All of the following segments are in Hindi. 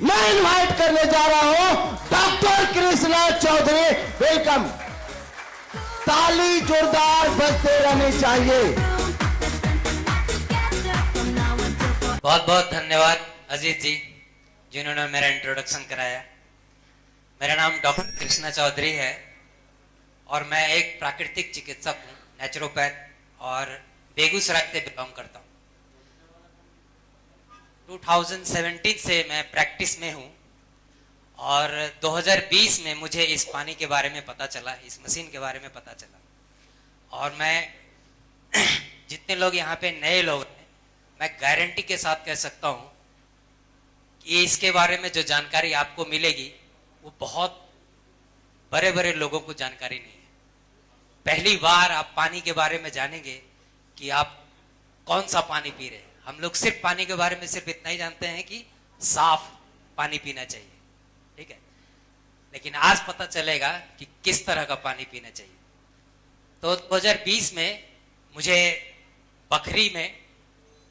मैं इनवाइट करने जा रहा हूं डॉक्टर कृष्णा चौधरी। वेलकम। ताली जोरदार बजते रहनी चाहिए। बहुत बहुत धन्यवाद अजीत जी जिन्होंने मेरा इंट्रोडक्शन कराया। मेरा नाम डॉक्टर कृष्णा चौधरी है और मैं एक प्राकृतिक चिकित्सक हूँ, नेचुरोपैथ, और बेगूसराय से बिलोंग करता हूँ। 2017 से मैं प्रैक्टिस में हूँ और 2020 में मुझे इस पानी के बारे में पता चला, इस मशीन के बारे में पता चला। और मैं जितने लोग यहाँ पे नए लोग हैं, मैं गारंटी के साथ कह सकता हूँ कि इसके बारे में जो जानकारी आपको मिलेगी वो बहुत बड़े बड़े लोगों को जानकारी नहीं है। पहली बार आप पानी के बारे में जानेंगे कि आप कौन सा पानी पी रहे हैं। हम लोग सिर्फ पानी के बारे में सिर्फ इतना ही जानते हैं कि साफ पानी पीना चाहिए, ठीक है, लेकिन आज पता चलेगा कि किस तरह का पानी पीना चाहिए। तो 2020 में मुझे बखरी में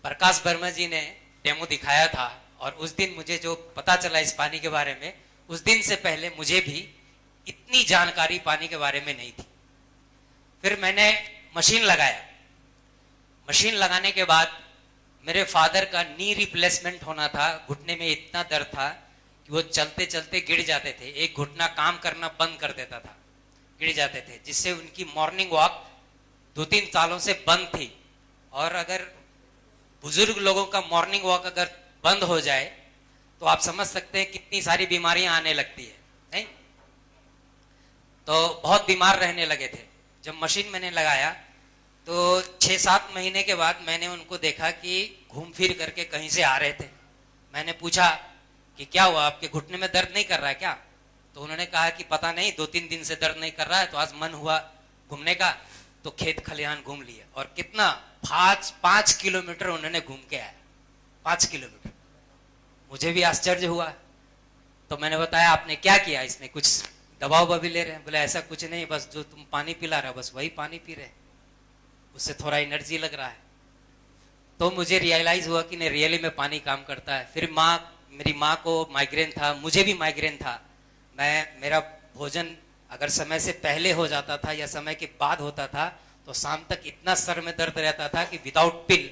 प्रकाश वर्मा जी ने डेमो दिखाया था और उस दिन मुझे जो पता चला इस पानी के बारे में, उस दिन से पहले मुझे भी इतनी जानकारी पानी के बारे में नहीं थी। फिर मैंने मशीन लगाया। मशीन लगाने के बाद मेरे फादर का नी रिप्लेसमेंट होना था। घुटने में इतना दर्द था कि वो चलते चलते गिर जाते थे। एक घुटना काम करना बंद कर देता था, गिर जाते थे, जिससे उनकी मॉर्निंग वॉक 2-3 सालों से बंद थी। और अगर बुजुर्ग लोगों का मॉर्निंग वॉक अगर बंद हो जाए तो आप समझ सकते हैं कितनी सारी बीमारियां आने लगती है, नहीं? तो बहुत बीमार रहने लगे थे। जब मशीन मैंने लगाया तो 6-7 महीने के बाद मैंने उनको देखा कि घूम फिर करके कहीं से आ रहे थे। मैंने पूछा कि क्या हुआ, आपके घुटने में दर्द नहीं कर रहा है क्या? तो उन्होंने कहा कि पता नहीं, 2-3 दिन से दर्द नहीं कर रहा है। तो आज मन हुआ घूमने का, तो खेत खलिहान घूम लिए। और कितना 5 किलोमीटर उन्होंने घूम के आया, 5 किलोमीटर। मुझे भी आश्चर्य हुआ। तो मैंने बताया आपने क्या किया, इसमें कुछ दवा ववा भी ले रहे हैं? बोले ऐसा कुछ नहीं, बस जो तुम पानी पिला रहे हो बस वही पानी पी रहे, उससे थोड़ा एनर्जी लग रहा है। तो मुझे रियलाइज हुआ कि नहीं, रियली में पानी काम करता है। फिर मेरी माँ को माइग्रेन था, मुझे भी माइग्रेन था। मेरा भोजन अगर समय से पहले हो जाता था या समय के बाद होता था तो शाम तक इतना सर में दर्द रहता था कि विदाउट पिल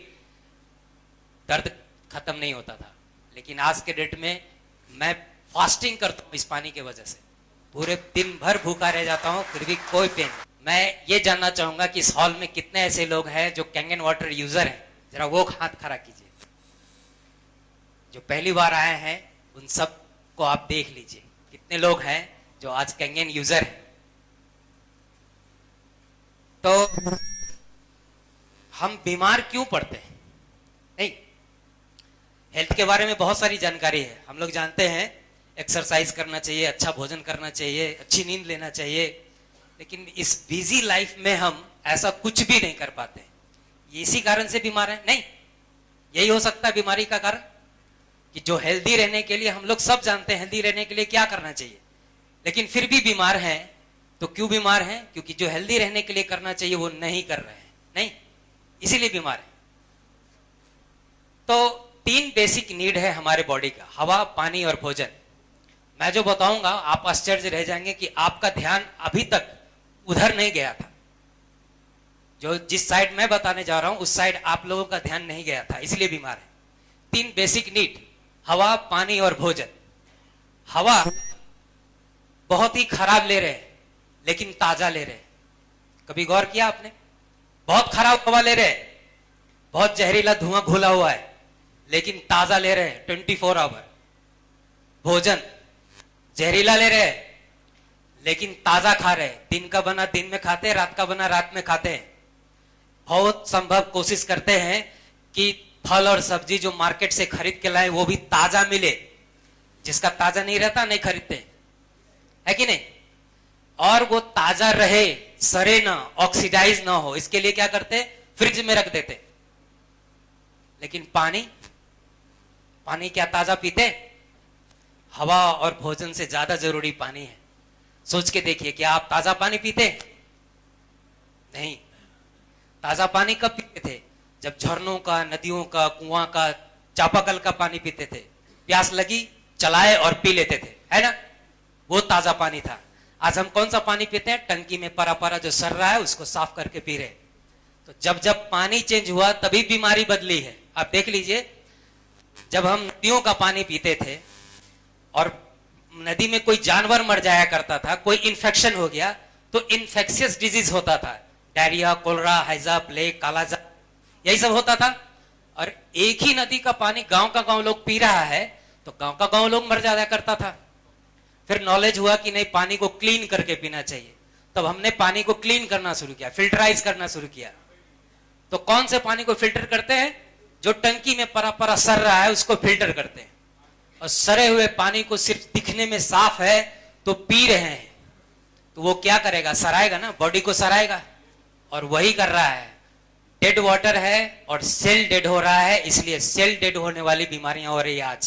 दर्द खत्म नहीं होता था। लेकिन आज के डेट में मैं फास्टिंग करता हूँ इस पानी की वजह से। पूरे दिन भर भूखा रह जाता हूँ, फिर भी कोई पेन। मैं ये जानना चाहूंगा कि इस हॉल में कितने ऐसे लोग हैं जो कैंगन वाटर यूजर हैं? जरा वो हाथ खड़ा कीजिए। जो पहली बार आए हैं उन सब को आप देख लीजिए, कितने लोग हैं जो आज कैंगन यूजर हैं। तो हम बीमार क्यों पड़ते हैं? नहीं, हेल्थ के बारे में बहुत सारी जानकारी है। हम लोग जानते हैं एक्सरसाइज करना चाहिए, अच्छा भोजन करना चाहिए, अच्छी नींद लेना चाहिए, लेकिन इस बिजी लाइफ में हम ऐसा कुछ भी नहीं कर पाते। इसी कारण से बीमार है? नहीं, यही हो सकता है बीमारी का कारण कि जो हेल्दी रहने के लिए, हम लोग सब जानते हैं हेल्दी रहने के लिए क्या करना चाहिए, लेकिन फिर भी बीमार हैं। तो क्यों बीमार हैं? क्योंकि जो हेल्दी रहने के लिए करना चाहिए वो नहीं कर रहे हैं, नहीं, इसीलिए बीमार है। तो 3 बेसिक नीड है हमारे बॉडी का, हवा, पानी और भोजन। मैं जो बताऊंगा आप आश्चर्य रह जाएंगे कि आपका ध्यान अभी तक उधर नहीं गया था। जो जिस साइड मैं बताने जा रहा हूं उस साइड आप लोगों का ध्यान नहीं गया था, इसलिए बीमार है। 3 बेसिक नीड, हवा, पानी और भोजन। हवा बहुत ही खराब ले रहे हैं लेकिन ताजा ले रहे हैं। कभी गौर किया आपने? बहुत खराब हवा ले रहे हैं, बहुत जहरीला धुआं घुला हुआ है, लेकिन ताजा ले रहे हैं 24 आवर। भोजन जहरीला ले रहे हैं लेकिन ताजा खा रहे हैं। दिन का बना दिन में खाते हैं, रात का बना रात में खाते हैं। बहुत संभव कोशिश करते हैं कि फल और सब्जी जो मार्केट से खरीद के लाए वो भी ताजा मिले। जिसका ताजा नहीं रहता नहीं खरीदते, है कि नहीं? और वो ताजा रहे, सड़े ना, ऑक्सीडाइज ना हो, इसके लिए क्या करते? फ्रिज में रख देते। लेकिन पानी क्या ताजा पीते? हवा और भोजन से ज्यादा जरूरी पानी है। सोच के देखिए, क्या आप ताजा पानी पीते? नहीं। ताजा पानी कब पीते थे? जब झरनों का, नदियों का, कुआं का, चापाकल का पानी पीते थे। प्यास लगी चलाए और पी लेते थे, है ना? वो ताजा पानी था। आज हम कौन सा पानी पीते हैं? टंकी में परा परा जो सर रहा है उसको साफ करके पी रहे। तो जब जब पानी चेंज हुआ तभी बीमारी बदली है। आप देख लीजिए, जब हम नदियों का पानी पीते थे और नदी में कोई जानवर मर जाया करता था, कोई इन्फेक्शन हो गया तो इन्फेक्शियस डिजीज होता था, डायरिया, कोलरा, हैजा, प्लेग, कालाजार, यही सब होता था। और एक ही नदी का पानी गांव का गांव लोग पी रहा है तो गांव का गांव लोग मर जाया करता था। फिर नॉलेज हुआ कि नहीं, पानी को क्लीन करके पीना चाहिए। तब हमने पानी को क्लीन करना शुरू किया, फिल्टराइज करना शुरू किया। तो कौन से पानी को फिल्टर करते हैं? जो टंकी में परा परा सर रहा है उसको फिल्टर करते हैं। और सरे हुए पानी को सिर्फ दिखने में साफ है तो पी रहे हैं, तो वो क्या करेगा? सराएगा ना, बॉडी को सराएगा। और वही कर रहा है। डेड वाटर है और सेल डेड हो रहा है, इसलिए सेल डेड होने वाली बीमारियां हो रही है।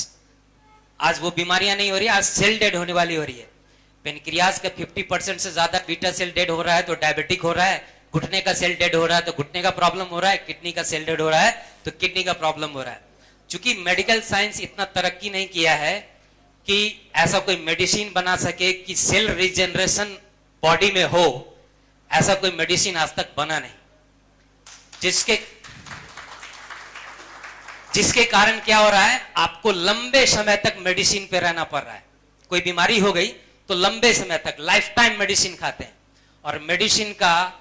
आज वो बीमारियां नहीं हो रही, आज सेल डेड होने वाली हो रही है। पेनक्रियाज का 50% से ज्यादा बीटा सेल डेड हो रहा है तो डायबिटिक हो रहा है। घुटने का सेल डेड हो रहा है तो घुटने का प्रॉब्लम हो रहा है। किडनी का सेल डेड हो रहा है तो किडनी का प्रॉब्लम हो रहा है। चूंकि मेडिकल साइंस इतना तरक्की नहीं किया है कि ऐसा कोई मेडिसिन बना सके कि सेल रिजेनरेशन बॉडी में हो, ऐसा कोई मेडिसिन आज तक बना नहीं। जिसके कारण क्या हो रहा है? आपको लंबे समय तक मेडिसिन पे रहना पड़ रहा है। कोई बीमारी हो गई तो लंबे समय तक लाइफ टाइम मेडिसिन खाते हैं। और मेडिसिन का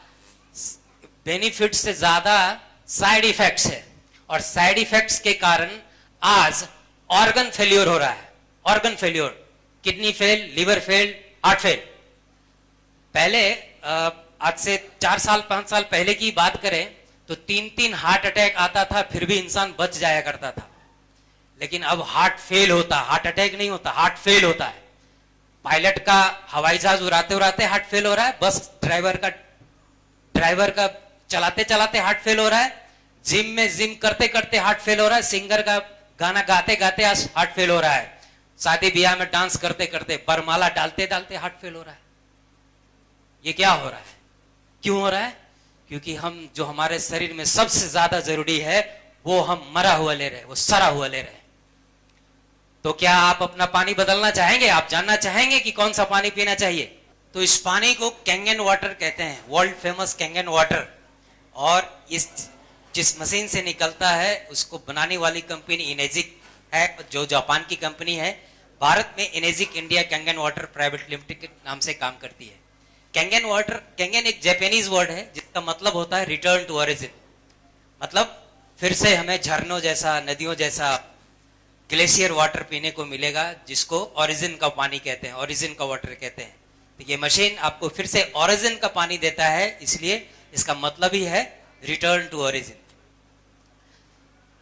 बेनिफिट से ज्यादा साइड इफेक्ट्स है। और साइड इफेक्ट्स के कारण आज ऑर्गन फेल्योर हो रहा है। Organ failure, kidney fail, liver fail, heart fail. पहले आज से 4 साल 5 साल पहले की बात करें तो 3-3 हार्ट अटैक आता था, फिर भी इंसान बच जाया करता था। लेकिन अब हार्ट फेल होता, हार्ट अटैक नहीं होता, हार्ट फेल होता है। पायलट का हवाई जहाज उड़ाते उड़ाते हार्ट फेल हो रहा है, बस ड्राइवर का चलाते चलाते हार्ट फेल हो रहा है, जिम में जिम करते करते हार्ट फेल हो रहा है, सिंगर का गाना गाते गाते हार्ट फेल हो रहा है, शादी ब्याह में डांस करते करते, बरमाला डालते डालते हार्ट फेल हो रहा है। ये क्या हो रहा है? क्यों हो रहा है? क्योंकि हम जो हमारे शरीर में सबसे ज्यादा जरूरी है वो हम मरा हुआ ले रहे हैं, वो सड़ा हुआ ले रहे हैं। तो क्या आप अपना पानी बदलना चाहेंगे? आप जानना चाहेंगे कि कौन सा पानी पीना चाहिए? तो इस पानी को कैंगन वाटर कहते हैं, वर्ल्ड फेमस कैंगन वाटर। और इस जिस मशीन से निकलता है उसको बनाने वाली कंपनी इनेजिक है, जो जापान की कंपनी है। भारत में इनेजिक India Kangen water private limited के नाम से काम करती है। कैंगन वाटर, कैंगन एक जापानीज वर्ड है जिसका मतलब होता है रिटर्न टू ओरिजिन। मतलब फिर से हमें झरनों जैसा, नदियों जैसा ग्लेशियर वाटर पीने को मिलेगा, जिसको ओरिजिन का पानी कहते हैं, ओरिजिन का वाटर कहते हैं। तो ये मशीन आपको फिर से ओरिजिन का पानी देता है, इसलिए इसका मतलब ही है रिटर्न टू ओरिजिन।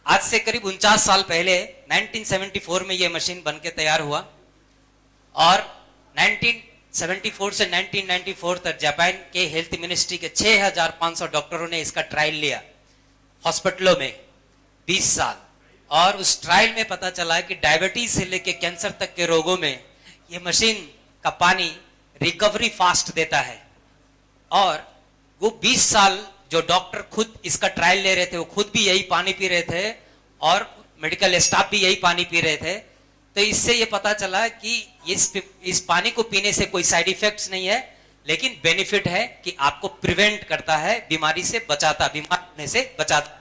आज से करीब 49 साल पहले 1974 में यह मशीन बनके तैयार हुआ और 1974 से 1994 तक जापान के हेल्थ मिनिस्ट्री के 6500 डॉक्टरों ने इसका ट्रायल लिया हॉस्पिटलों में 20 साल। और उस ट्रायल में पता चला कि डायबिटीज से लेकर कैंसर तक के रोगों में यह मशीन का पानी रिकवरी फास्ट देता है। और वो 20 साल जो डॉक्टर खुद इसका ट्रायल ले रहे थे वो खुद भी यही पानी पी रहे थे और मेडिकल स्टाफ भी यही पानी पी रहे थे। तो इससे ये पता चला कि इस पानी को पीने से कोई साइड इफेक्ट्स नहीं है, लेकिन बेनिफिट है कि आपको प्रिवेंट करता है, बीमारी से बचाता, बीमार होने से बचाता है।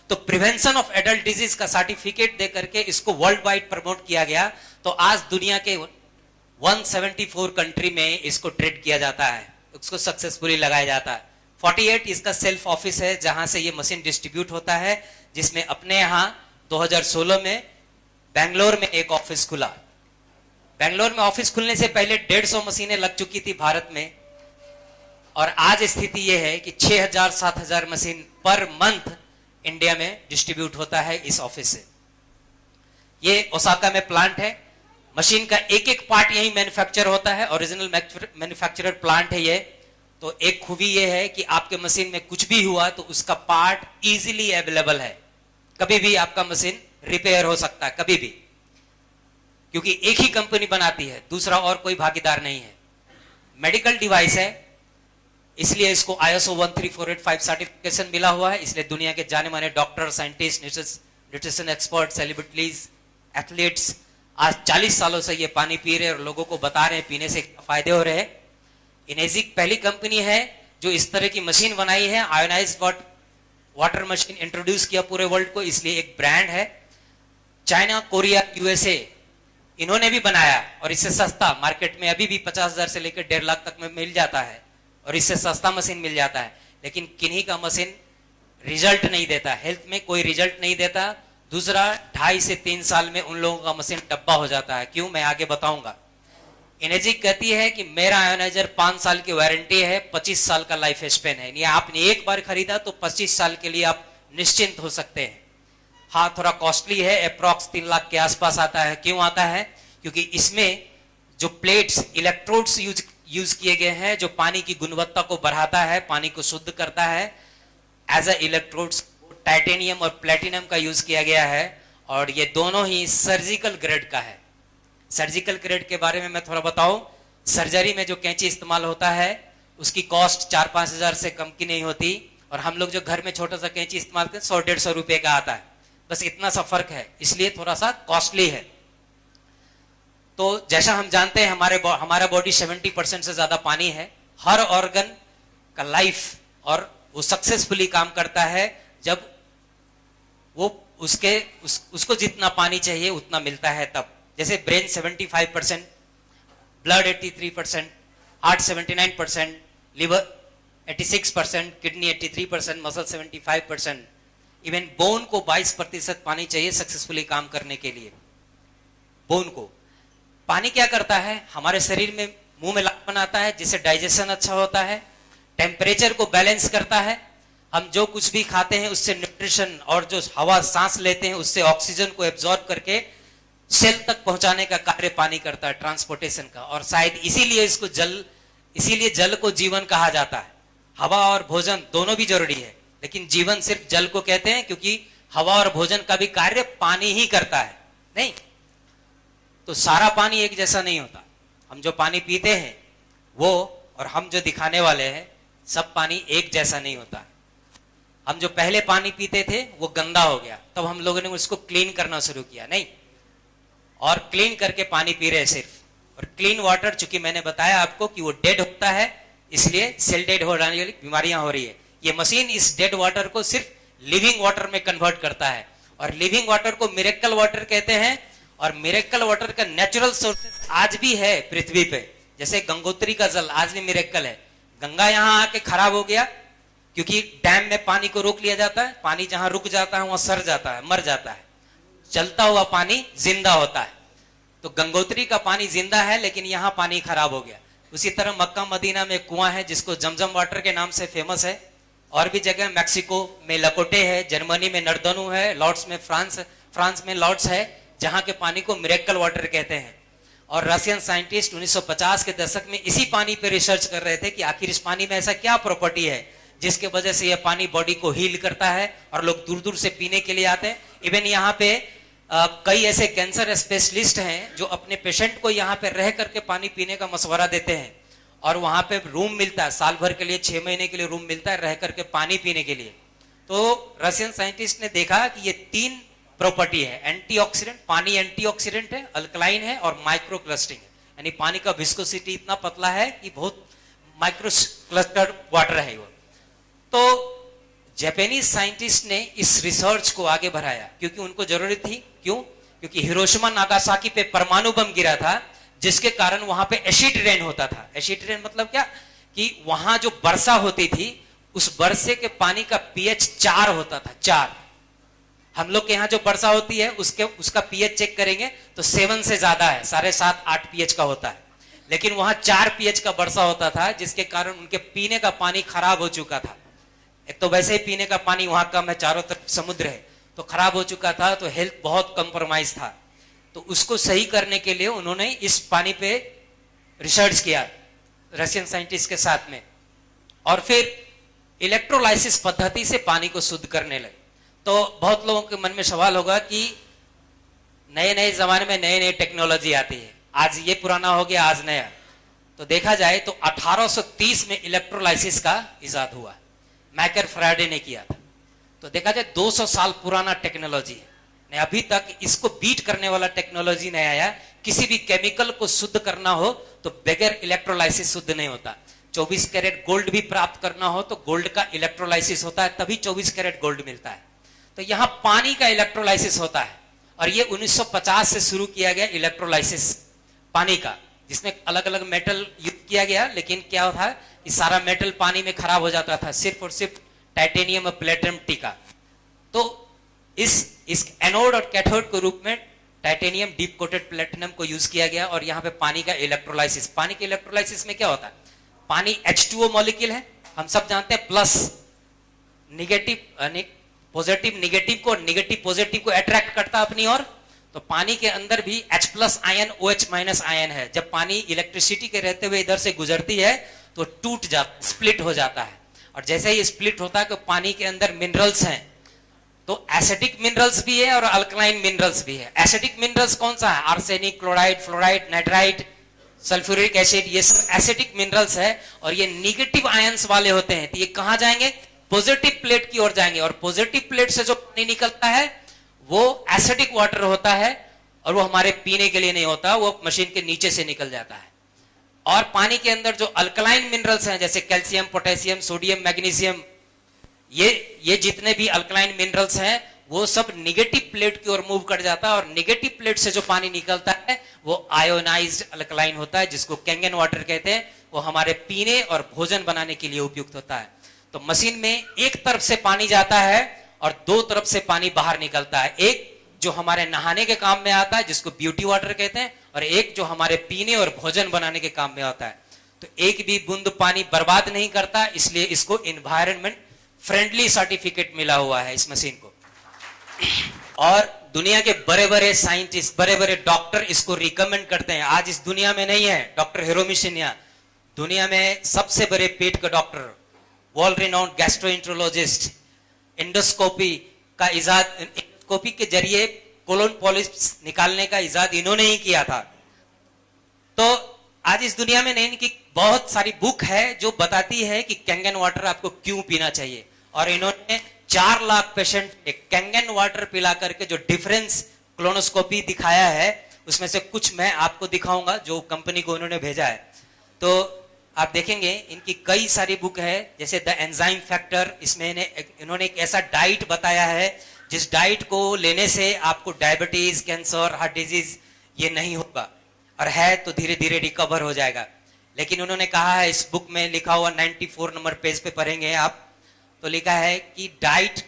तो प्रिवेंशन ऑफ एडल्ट डिजीज का सर्टिफिकेट दे करके इसको वर्ल्ड वाइड प्रमोट किया गया। तो आज दुनिया के 174 कंट्री में इसको ट्रेड किया जाता है, उसको सक्सेसफुली लगाया जाता है। 48 इसका सेल्फ ऑफिस है जहां से ये मशीन डिस्ट्रीब्यूट होता है, जिसमें अपने यहां 2016 में बेंगलोर में एक ऑफिस खुला। बेंगलोर में ऑफिस खुलने से पहले 150 मशीनें लग चुकी थी भारत में, और आज स्थिति यह है कि 6000-7000 मशीन पर मंथ इंडिया में डिस्ट्रीब्यूट होता है इस ऑफिस से। ये ओसाका में प्लांट है। मशीन का एक एक पार्ट यही मैन्युफैक्चर होता है, ओरिजिनल मैन्युफैक्चरर प्लांट है ये। तो एक खूबी ये है कि आपके मशीन में कुछ भी हुआ तो उसका पार्ट इजीली अवेलेबल है, कभी भी आपका मशीन रिपेयर हो सकता है, कभी भी, क्योंकि एक ही कंपनी बनाती है, दूसरा और कोई भागीदार नहीं है। मेडिकल डिवाइस है, इसलिए इसको ISO 13485 सर्टिफिकेशन मिला हुआ है। इसलिए दुनिया के जाने माने doctor, scientist, nutrition expert, celebrities, athletes आज 40 सालों से ये पानी पी रहे हैं और लोगों को बता रहे हैं पीने से क्या फायदे हो रहे हैं। इनेजिक पहली कंपनी है जो इस तरह की मशीन बनाई है, आयोनाइज्ड वाटर मशीन इंट्रोड्यूस किया पूरे वर्ल्ड को, इसलिए एक ब्रांड है। चाइना, कोरिया, यूएसए इन्होंने भी बनाया और इससे सस्ता मार्केट में अभी भी 50,000 से लेकर 1.5 लाख तक में मिल जाता है और इससे सस्ता मशीन मिल जाता है। लेकिन किन्हीं का मशीन रिजल्ट नहीं देता, हेल्थ में कोई रिजल्ट नहीं देता। दूसरा, 2.5 से 3 साल में उन लोगों का मशीन डब्बा हो जाता है। क्यों, मैं आगे बताऊंगा। इनेजिक कहती है कि मेरा आयोनाइजर 5 साल की वारंटी है, 25 साल का लाइफ स्पेन है। यानी आपने एक बार खरीदा तो 25 साल के लिए आप निश्चिंत हो सकते हैं। हाँ, थोड़ा कॉस्टली है, अप्रॉक्स 3 लाख के आसपास आता है। क्यों आता है? क्योंकि इसमें जो प्लेट्स, इलेक्ट्रोड्स यूज किए गए हैं जो पानी की गुणवत्ता को बढ़ाता है, पानी को शुद्ध करता है। एज अ इलेक्ट्रोड्स टाइटेनियम और प्लेटिनम का यूज किया गया है और ये दोनों ही सर्जिकल ग्रेड का है। सर्जिकल ग्रेड के बारे में मैं थोड़ा बताऊं। सर्जरी में जो कैंची इस्तेमाल होता है उसकी कॉस्ट 4-5 हजार से कम की नहीं होती और हम लोग जो घर में छोटा सा कैंची इस्तेमाल करते हैं 100-150 रुपए का आता है, बस इतना सा फर्क है, इसलिए थोड़ा सा कॉस्टली है। तो जैसा हम जानते हैं हमारा बॉडी 70% से ज्यादा पानी है। हर ऑर्गन का लाइफ और वो सक्सेसफुली काम करता है जब वो उसको जितना पानी चाहिए उतना मिलता है तब। जैसे brain 75%, blood 83%, heart 79%, liver 86%, kidney 83%, muscle 75%, even bone को 22% पानी चाहिए सक्सेसफुली काम करने के लिए। बोन को पानी क्या करता है? हमारे शरीर में मुंह में लार बनाता है जिससे डाइजेशन अच्छा होता है, टेम्परेचर को बैलेंस करता है। हम जो कुछ भी खाते हैं उससे न्यूट्रिशन और जो हवा सांस लेते हैं उससे ऑक्सीजन को एब्जॉर्ब करके सेल तक पहुंचाने का कार्य पानी करता है, ट्रांसपोर्टेशन का। और शायद इसीलिए जल को जीवन कहा जाता है। हवा और भोजन दोनों भी जरूरी है, लेकिन जीवन सिर्फ जल को कहते हैं क्योंकि हवा और भोजन का भी कार्य पानी ही करता है। नहीं तो सारा पानी एक जैसा नहीं होता। हम जो पानी पीते हैं वो और हम जो दिखाने वाले हैं सब पानी एक जैसा नहीं होता। हम जो पहले पानी पीते थे वो गंदा हो गया, तब हम लोगों ने उसको क्लीन करना शुरू किया, नहीं, और क्लीन करके पानी पी रहे सिर्फ। और क्लीन वाटर, चूंकि मैंने बताया आपको कि वो डेड होता है इसलिए सेल डेड हो जाने वाली बीमारियां हो रही है। ये मशीन इस डेड वाटर को सिर्फ लिविंग वाटर में कन्वर्ट करता है और लिविंग वाटर को मिरेकल वाटर कहते हैं। और मिरेकल वाटर का नेचुरल सोर्सेस आज भी है पृथ्वी पे, जैसे गंगोत्री का जल आज भी मिरेकल है। गंगा यहां आके खराब हो गया क्योंकि डैम में पानी को रोक लिया जाता है, पानी जहां रुक जाता है वहां सड़ जाता है, मर जाता है। चलता हुआ पानी जिंदा होता है, तो गंगोत्री का पानी जिंदा है लेकिन यहां पानी खराब हो गया। उसी तरह मक्का मदीना में कुआं है जिसको जमजम वाटर के नाम से फेमस है। और भी जगह, मैक्सिको में लकोटे है, जर्मनी में नर्दनू है, लॉर्ड्स में फ्रांस में लॉर्ड्स है, जहां के पानी को मिरेकल वाटर कहते हैं। और रशियन साइंटिस्ट 1950 के दशक में इसी पानी पे रिसर्च कर रहे थे कि आखिर इस पानी में ऐसा क्या प्रॉपर्टी है जिसके वजह से यह पानी बॉडी को हील करता है और लोग दूर दूर से पीने के लिए आते हैं। इवन यहाँ पे कई ऐसे कैंसर स्पेशलिस्ट हैं जो अपने पेशेंट को यहाँ पे रह करके पानी पीने का मशवरा देते हैं और वहां पे रूम मिलता है, साल भर के लिए 6 महीने के लिए रूम मिलता है रह करके पानी पीने के लिए। तो रशियन साइंटिस्ट ने देखा कि ये 3 प्रॉपर्टी है। एंटीऑक्सीडेंट, पानी एंटीऑक्सीडेंट है, अल्कलाइन है और माइक्रो क्लस्टरिंग है। यानी पानी का विस्कोसिटी इतना पतला है कि बहुत माइक्रो क्लस्टर्ड वाटर है वो। तो जापानीज साइंटिस्ट ने इस रिसर्च को आगे बढ़ाया क्योंकि उनको जरूरत थी। क्यों? क्योंकि हिरोशिमा नागासाकी पे परमाणु बम गिरा था जिसके कारण वहां पे एसिड रेन होता था। एसिड रेन मतलब क्या? कि वहां जो वर्षा होती थी उस वर्षे के पानी का पीएच 4 होता था, 4। हम लोग के यहाँ जो वर्षा होती है उसका पीएच चेक करेंगे तो 7 से ज्यादा है, 7.5-8 पीएच का होता है। लेकिन वहां 4 पीएच का वर्षा होता था जिसके कारण उनके पीने का पानी खराब हो चुका था। एक तो वैसे ही पीने का पानी वहां कम है, चारों तरफ समुद्र है, तो खराब हो चुका था, तो हेल्थ बहुत कंप्रोमाइज था। तो उसको सही करने के लिए उन्होंने इस पानी पे रिसर्च किया रशियन साइंटिस्ट के साथ में और फिर इलेक्ट्रोलाइसिस पद्धति से पानी को शुद्ध करने लगे। तो बहुत लोगों के मन में सवाल होगा कि नए नए जमाने में नई नई टेक्नोलॉजी आती है, आज ये पुराना हो गया आज नया। तो देखा जाए तो 1830 में इलेक्ट्रोलाइसिस का इजाद हुआ, मैकर फ्राडे ने किया था। तो देखा जाए 200 साल पुराना टेक्नोलॉजी है, अभी तक इसको बीट करने वाला टेक्नोलॉजी नहीं आया। किसी भी केमिकल को शुद्ध करना हो तो बगैर इलेक्ट्रोलाइसिस शुद्ध नहीं होता। 24 कैरेट गोल्ड भी प्राप्त करना हो तो गोल्ड का इलेक्ट्रोलाइसिस होता है, तभी 24 कैरेट गोल्ड मिलता है। तो यहां पानी का इलेक्ट्रोलाइसिस होता है और ये 1950 से शुरू किया गया इलेक्ट्रोलाइसिस पानी का, जिसमें अलग अलग मेटल यूज किया गया। लेकिन क्या होता है, ये सारा मेटल पानी में खराब हो जाता था, सिर्फ और सिर्फ टाइटेनियम और प्लेटिनम टीका। तो इस एनोड और कैथोड के रूप में टाइटेनियम डीप कोटेड प्लेटिनम को यूज किया गया। और यहाँ पे पानी का इलेक्ट्रोलाइसिस, पानी के इलेक्ट्रोलाइसिस में क्या होता है, पानी H2O मॉलिक्यूल है, हम सब जानते हैं, प्लस निगेटिव पॉजिटिव निगेटिव को, निगेटिव पॉजिटिव को अट्रैक्ट करता है अपनी ओर। तो पानी के अंदर भी H plus ion OH minus ion है। जब पानी इलेक्ट्रिसिटी के रहते हुए इधर से गुजरती है तो टूट जाता, स्प्लिट हो जाता है। और जैसे ही स्प्लिट होता है तो पानी के अंदर मिनरल्स हैं, तो एसिडिक मिनरल्स भी है और अल्कलाइन मिनरल्स भी है। एसिडिक मिनरल्स कौन सा है, arsenic, chloride, fluoride, nitrite, sulphuric acid, ये सब एसिडिक मिनरल्स है। और ये निगेटिव आयंस वाले होते हैं, तो ये कहां जाएंगे, पॉजिटिव प्लेट की ओर जाएंगे। और पॉजिटिव प्लेट से जो पानी निकलता है वो एसिडिक वाटर होता है और वो हमारे पीने के लिए नहीं होता, वो मशीन के नीचे से निकल जाता है। और पानी के अंदर जो अल्कलाइन मिनरल्स हैं जैसे कैल्शियम, पोटेशियम, सोडियम, मैग्नीशियम, ये जितने भी अल्कलाइन मिनरल्स हैं वो सब निगेटिव प्लेट की ओर मूव कर जाता है। और निगेटिव प्लेट से जो पानी निकलता है वो आयोनाइज्ड अल्कलाइन होता है, जिसको कैंगन वाटर कहते हैं। वो हमारे पीने और भोजन बनाने के लिए उपयुक्त होता है। तो मशीन में एक तरफ से पानी जाता है और दो तरफ से पानी बाहर निकलता है। एक जो हमारे नहाने के काम में आता है जिसको ब्यूटी वाटर कहते हैं, और एक जो हमारे पीने और भोजन बनाने के काम में आता है। तो एक भी बूंद पानी बर्बाद नहीं करता, इसलिए इसको एनवायरनमेंट फ्रेंडली सर्टिफिकेट मिला हुआ है इस मशीन को। और दुनिया के बड़े बड़े साइंटिस्ट, बड़े बड़े डॉक्टर इसको रिकमेंड करते हैं। आज इस दुनिया में नहीं है डॉक्टर हिरोमी शिन्या, दुनिया में सबसे बड़े पेट का doctor, world renowned gastroenterologist, endoscopy का इजाद, एंडोस्कोपी के जरिए कोलोन पॉलिप्स निकालने का इजाद इन्होंने ही किया था। तो आज इस दुनिया में नहीं, इनकी बहुत सारी बुक है जो बताती है कि कैंगन वाटर आपको क्यों पीना चाहिए। और इन्होंने 4 लाख पेशेंट कैंगन वाटर पिला करके जो डिफरेंस कोलोनोस्कोपी दिखाया है, उसमें से कुछ मैं आपको दिखाऊंगा जो कंपनी को उन्होंने भेजा है। तो आप देखेंगे इनकी कई सारी बुक है, जैसे द एंजाइम फैक्टर, इसमें इन्होंने एक ऐसा डाइट बताया है जिस डाइट को लेने से आपको डायबिटीज, कैंसर, हार्ट डिजीज ये नहीं होगा, और है तो धीरे धीरे रिकवर हो जाएगा। लेकिन उन्होंने कहा है, इस बुक में लिखा हुआ 94 नंबर पेज पे पढ़ेंगे आप, तो लिखा है कि डाइट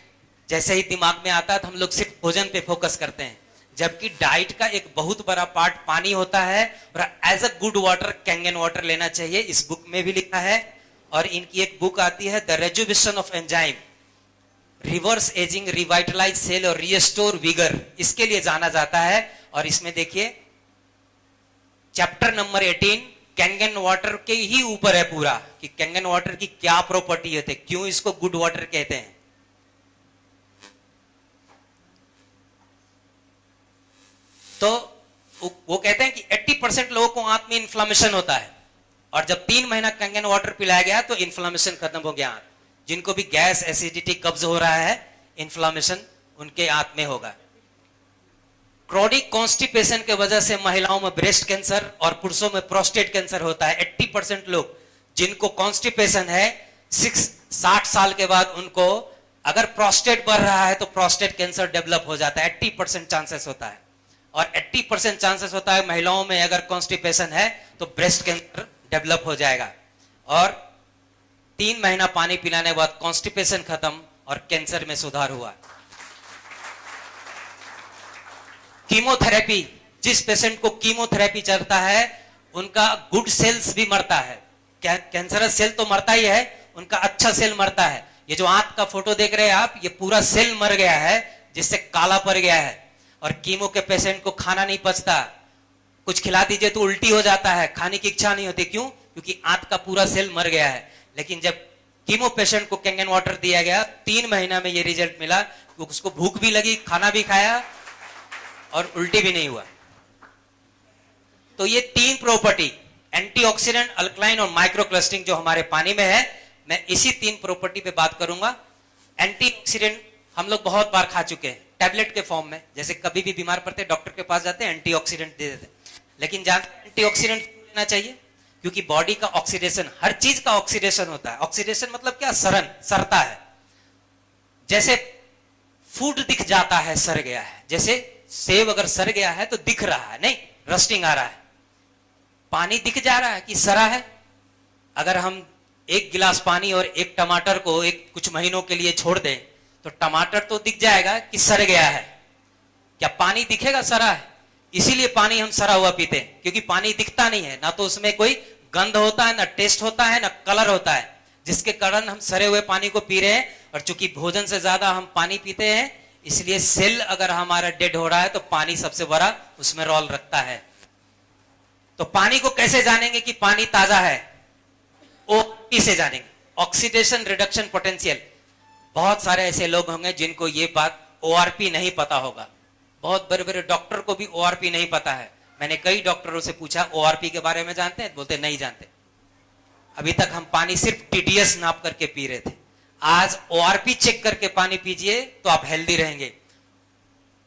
जैसे ही दिमाग में आता है तो हम लोग सिर्फ भोजन पे फोकस करते हैं, जबकि डाइट का एक बहुत बड़ा पार्ट पानी होता है। और as a good water Kangen water लेना चाहिए, इस बुक में भी लिखा है। और इनकी एक बुक आती है the rejuvenation of enzyme, reverse ageing, revitalise cell और रिस्टोर विगर, इसके लिए जाना जाता है। और इसमें देखिए चैप्टर नंबर 18 कैंगन वाटर के ही ऊपर है पूरा, कि कैंगन वाटर की क्या प्रॉपर्टी होती है, क्यों इसको गुड वाटर कहते हैं। तो वो कहते हैं कि 80% लोगों को आंत में इन्फ्लामेशन होता है, और जब 3 महीना कैंगन वाटर पिलाया गया तो इन्फ्लामेशन खत्म हो गया। जिनको भी गैस, एसिडिटी, कब्ज हो रहा है, इन्फ्लामेशन उनके आंत में होगा। क्रॉनिक कॉन्स्टिपेशन के वजह से महिलाओं में ब्रेस्ट कैंसर और पुरुषों में प्रोस्टेट कैंसर होता है। 80% लोग जिनको कॉन्स्टिपेशन है 60 साल के बाद उनको अगर प्रोस्टेट बढ़ रहा है तो प्रोस्टेट कैंसर डेवलप हो जाता है, 80% चांसेस होता है। और 80% चांसेस होता है महिलाओं में अगर कॉन्स्टिपेशन है तो ब्रेस्ट कैंसर डेवलप हो जाएगा। और 3 महीना पानी पिलाने के बाद कॉन्स्टिपेशन खत्म और कैंसर में सुधार हुआ। कीमोथेरेपी, जिस पेशेंट को कीमोथेरेपी चलता है उनका गुड सेल्स भी मरता है, कैंसरस सेल तो मरता ही है, उनका अच्छा सेल मरता है। ये जो आंत का फोटो देख रहे हैं आप, ये पूरा सेल मर गया है जिससे काला पड़ गया है। और कीमो के पेशेंट को खाना नहीं पचता, कुछ खिला दीजिए तो उल्टी हो जाता है, खाने की इच्छा नहीं होती। क्यों? क्योंकि आंत का पूरा सेल मर गया है। लेकिन जब कीमो पेशेंट को कैंगन वाटर दिया गया, 3 महीना में ये रिजल्ट मिला, उसको भूख भी लगी, खाना भी खाया और उल्टी भी नहीं हुआ। तो ये 3 प्रॉपर्टी, एंटीऑक्सीडेंट, अल्कलाइन और माइक्रोक्लस्टरिंग जो हमारे पानी में है, मैं इसी 3 प्रॉपर्टी पे बात करूंगा। एंटीऑक्सीडेंट हम लोग बहुत बार खा चुके हैं, टैबलेट के फॉर्म में, जैसे कभी भी बीमार पड़ते डॉक्टर के पास जाते हैं, एंटीऑक्सीडेंट दे देते हैं। लेकिन जानते हैं एंटीऑक्सीडेंट क्यों लेना चाहिए? क्योंकि बॉडी का ऑक्सीडेशन, हर चीज का ऑक्सीडेशन होता है। ऑक्सीडेशन मतलब क्या? सरता है। जैसे फूड दिख जाता है सड़ गया है, जैसे सेब अगर सड़ गया है तो दिख रहा है, नहीं रस्टिंग आ रहा है। पानी दिख जा रहा है कि सड़ा है? अगर हम एक गिलास पानी और एक टमाटर को कुछ महीनों के लिए छोड़ दें तो टमाटर तो दिख जाएगा कि सड़ गया है। क्या पानी दिखेगा सड़ा है? इसीलिए पानी हम सड़ा हुआ पीते हैं, क्योंकि पानी दिखता नहीं है, ना तो उसमें कोई गंध होता है, ना टेस्ट होता है, ना कलर होता है, जिसके कारण हम सड़े हुए पानी को पी रहे हैं। और चूंकि भोजन से ज्यादा हम पानी पीते हैं, इसलिए सेल अगर हमारा डेड हो रहा है तो पानी सबसे बड़ा उसमें रोल रखता है। तो पानी को कैसे जानेंगे कि पानी ताजा है? ओआरपी से जानेंगे, ऑक्सीडेशन रिडक्शन पोटेंशियल। बहुत सारे ऐसे लोग होंगे जिनको ये बात ओआरपी नहीं पता होगा। बहुत बड़े बड़े डॉक्टर को भी ओआरपी नहीं पता है। मैंने कई डॉक्टरों से पूछा ओआरपी के बारे में जानते हैं? बोलते नहीं जानते। अभी तक हम पानी सिर्फ टीडीएस नाप करके पी रहे थे। आज ओआरपी चेक करके पानी पीजिए तो आप हेल्दी रहेंगे।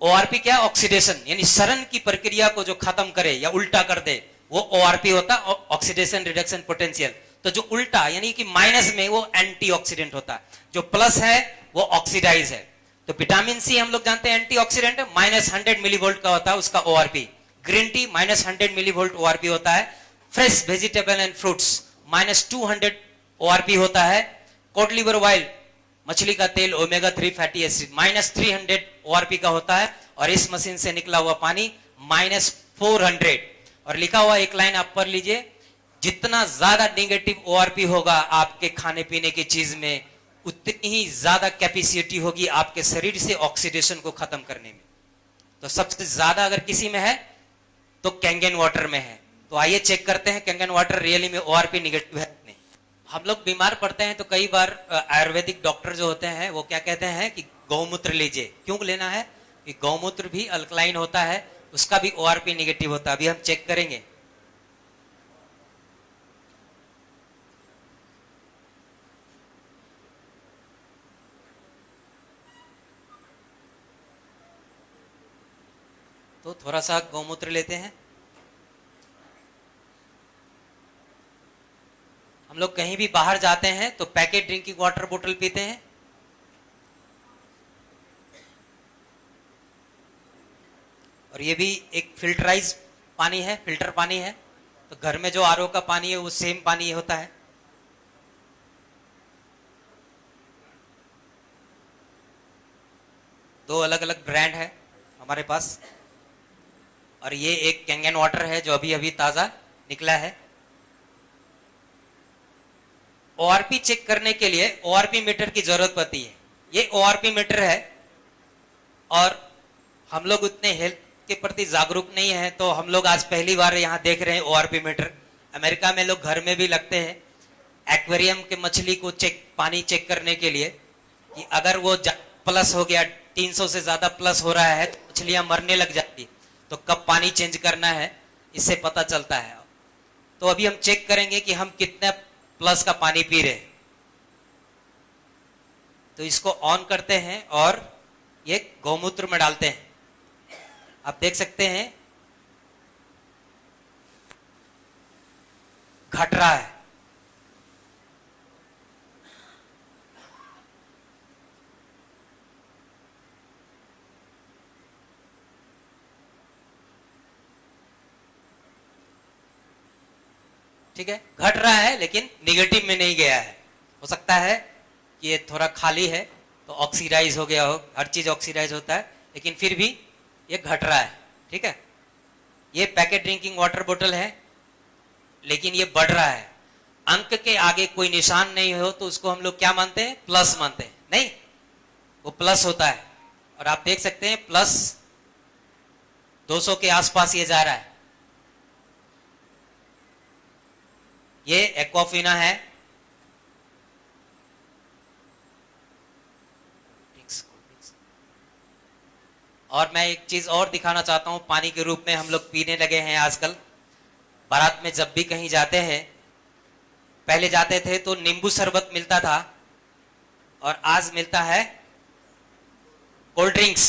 ओआरपी क्या? ऑक्सीडेशन, यानी सड़न की प्रक्रिया को जो खत्म करे या उल्टा कर दे, वो ओआरपी होता है, ऑक्सीडेशन रिडक्शन पोटेंशियल। तो जो उल्टा यानी कि माइनस में, वो एंटीऑक्सीडेंट होता है। जो प्लस है वो ऑक्सीडाइज है। तो विटामिन सी हम लोग जानते हैं एंटीऑक्सीडेंट है, -100 मिलीवोल्ट का होता है उसका ORP. Green tea -100 millivolt ORP होता है। Fresh vegetable and fruits -200 ORP होता है। कोड लिवर ऑयल, मछली का तेल, ओमेगा 3 फैटी एसिड -300 ओआरपी का होता है। और इस मशीन से निकला हुआ पानी -400। और लिखा हुआ एक लाइन आप पढ़ लीजिए, जितना ज्यादा नेगेटिव ओआरपी होगा आपके खाने पीने की चीज में, उतनी ही ज्यादा कैपेसिटी होगी आपके शरीर से ऑक्सीडेशन को खत्म करने में। तो सबसे ज्यादा अगर किसी में है तो कैंगन वाटर में है। तो आइए चेक करते हैं कैंगन वाटर रियली में ओआरपी नेगेटिव है नहीं। हम लोग बीमार पड़ते हैं तो कई बार आयुर्वेदिक डॉक्टर जो होते हैं वो क्या कहते हैं कि गौमूत्र लीजिए। क्यों लेना है? कि गौमूत्र भी अल्कलाइन होता है, उसका भी ओआरपी नेगेटिव होता है। अभी हम चेक करेंगे। तो थोड़ा सा गौमूत्र लेते हैं। हम लोग कहीं भी बाहर जाते हैं तो पैकेट ड्रिंकिंग वाटर बोतल पीते हैं। और ये भी एक फिल्टराइज पानी है, फिल्टर पानी है। तो घर में जो आरओ का पानी है वो सेम पानी होता है। दो अलग अलग ब्रांड है हमारे पास। और ये एक कैंगन वाटर है जो अभी अभी ताजा निकला है। ओआरपी चेक करने के लिए ओआरपी मीटर की जरूरत पड़ती है। ये ओआरपी मीटर है और हम लोग उतने हेल्थ के प्रति जागरूक नहीं है, तो हम लोग आज पहली बार यहाँ देख रहे हैं ओआरपी मीटर। अमेरिका में लोग घर में भी लगते हैं एक्वेरियम के मछली को पानी चेक करने के लिए कि अगर वो प्लस हो गया, 300 से ज्यादा प्लस हो रहा है तो मछलियां मरने लग जाती। तो कब पानी चेंज करना है इससे पता चलता है। तो अभी हम चेक करेंगे कि हम कितने प्लस का पानी पी रहे हैं। तो इसको ऑन करते हैं और ये गौमूत्र में डालते हैं। आप देख सकते हैं घट रहा है। ठीक है, घट रहा है लेकिन निगेटिव में नहीं गया है। हो सकता है कि ये थोड़ा खाली है तो ऑक्सीडाइज हो गया हो, हर चीज ऑक्सीडाइज होता है, लेकिन फिर भी ये घट रहा है। ठीक है, ये पैकेट ड्रिंकिंग वाटर बोतल है लेकिन ये बढ़ रहा है। अंक के आगे कोई निशान नहीं हो तो उसको हम लोग क्या मानते हैं? प्लस मानते हैं। नहीं, वो प्लस होता है। और आप देख सकते हैं प्लस 200 के आसपास ये जा रहा है। ये एक्वाफिना है। और मैं एक चीज और दिखाना चाहता हूं, पानी के रूप में हम लोग पीने लगे हैं आजकल। बारात में जब भी कहीं जाते हैं, पहले जाते थे तो नींबू शरबत मिलता था और आज मिलता है कोल्ड ड्रिंक्स।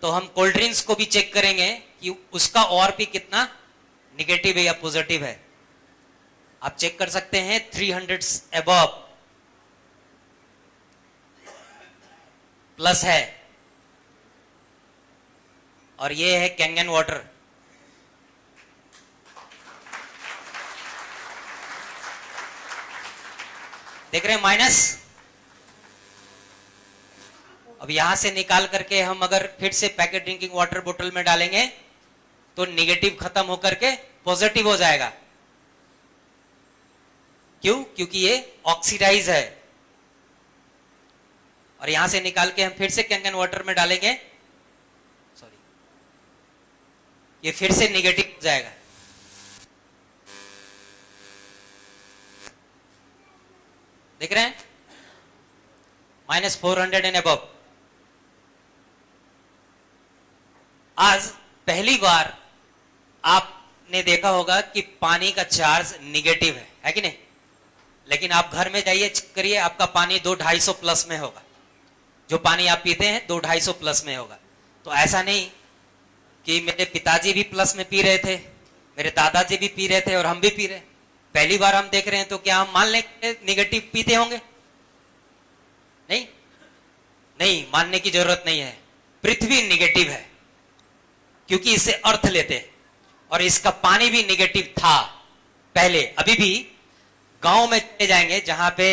तो हम कोल्ड ड्रिंक्स को भी चेक करेंगे कि उसका ORP कितना निगेटिव है या पॉजिटिव है। आप चेक कर सकते हैं 300 अबव प्लस है, और ये है कैंगन वाटर। देख रहे हैं माइनस। अब यहां से निकाल करके हम अगर फिर से पैकेट ड्रिंकिंग वाटर बोतल में डालेंगे तो निगेटिव खत्म होकर के पॉजिटिव हो जाएगा। क्यों? क्योंकि ये ऑक्सीडाइज है। और यहां से निकाल के हम फिर से कैंगन वाटर में डालेंगे, सॉरी, ये फिर से निगेटिव हो जाएगा। देख रहे हैं -400 एंड अबव। आज पहली बार आपने देखा होगा कि पानी का चार्ज निगेटिव है कि नहीं? लेकिन आप घर में जाइए, चेक करिए, आपका पानी 200-250 प्लस में होगा। जो पानी आप पीते हैं 200-250 प्लस में होगा। तो ऐसा नहीं कि मेरे पिताजी भी प्लस में पी रहे थे, मेरे दादाजी भी पी रहे थे और हम भी पी रहे। पहली बार हम देख रहे हैं, तो क्या हम मान लें निगेटिव पीते होंगे? नहीं, नहीं, मानने की जरूरत नहीं है। पृथ्वी निगेटिव है क्योंकि इससे अर्थ लेते हैं, और इसका पानी भी निगेटिव था पहले। अभी भी गांव में चले जाएंगे जहां पे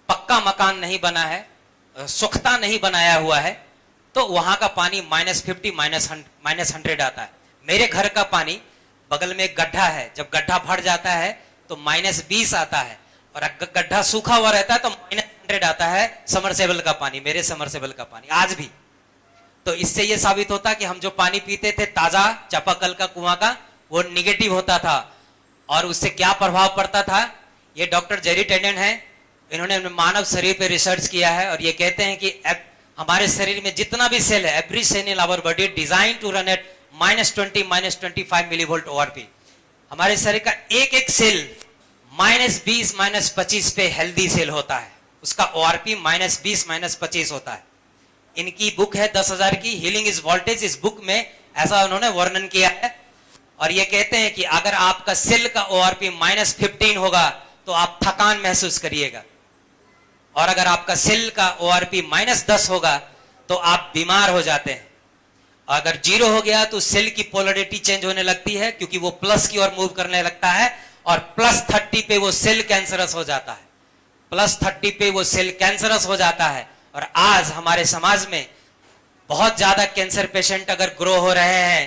पक्का मकान नहीं बना है, सुख्ता नहीं बनाया हुआ है, तो वहां का पानी -50 -100 आता है। मेरे घर का पानी, बगल में एक गड्ढा है, जब गड्ढा भर जाता है तो -20 आता है, और अगर गड्ढा सूखा हुआ रहता है तो -100 आता है समरसेबल का पानी, मेरे समरसेबल का पानी आज भी। तो इससे यह साबित होता कि हम जो पानी पीते थे ताजा चापाकल का, कुआं का, वो निगेटिव होता था। और उससे क्या प्रभाव पड़ता था? ये डॉक्टर जेरी टेंडन है, इन्होंने मानव शरीर पे रिसर्च किया है, और ये कहते हैं कि हमारे शरीर में जितना भी सेल है, every cell in our body design to run at -20 -25 millivolt ORP। हमारे शरीर का एक एक सेल -20 -25 पे हेल्दी सेल होता है, उसका ORP -20 -25 होता है। इनकी बुक है 10,000 की, हीलिंग इज वोल्टेज। इस बुक में ऐसा उन्होंने वर्णन किया है, और ये कहते हैं कि अगर आपका सेल का ORP -15 होगा तो आप थकान महसूस करिएगा, और अगर आपका सेल का ORP -10 होगा तो आप बीमार हो जाते हैं। अगर 0 हो गया तो सेल की पोलरिटी चेंज होने लगती है, क्योंकि वो प्लस की ओर मूव करने लगता है, और +30 पे वो सेल कैंसरस हो जाता है। +30 पे वो सेल कैंसरस हो जाता है। और आज हमारे समाज में बहुत ज्यादा कैंसर पेशेंट अगर ग्रो हो रहे हैं,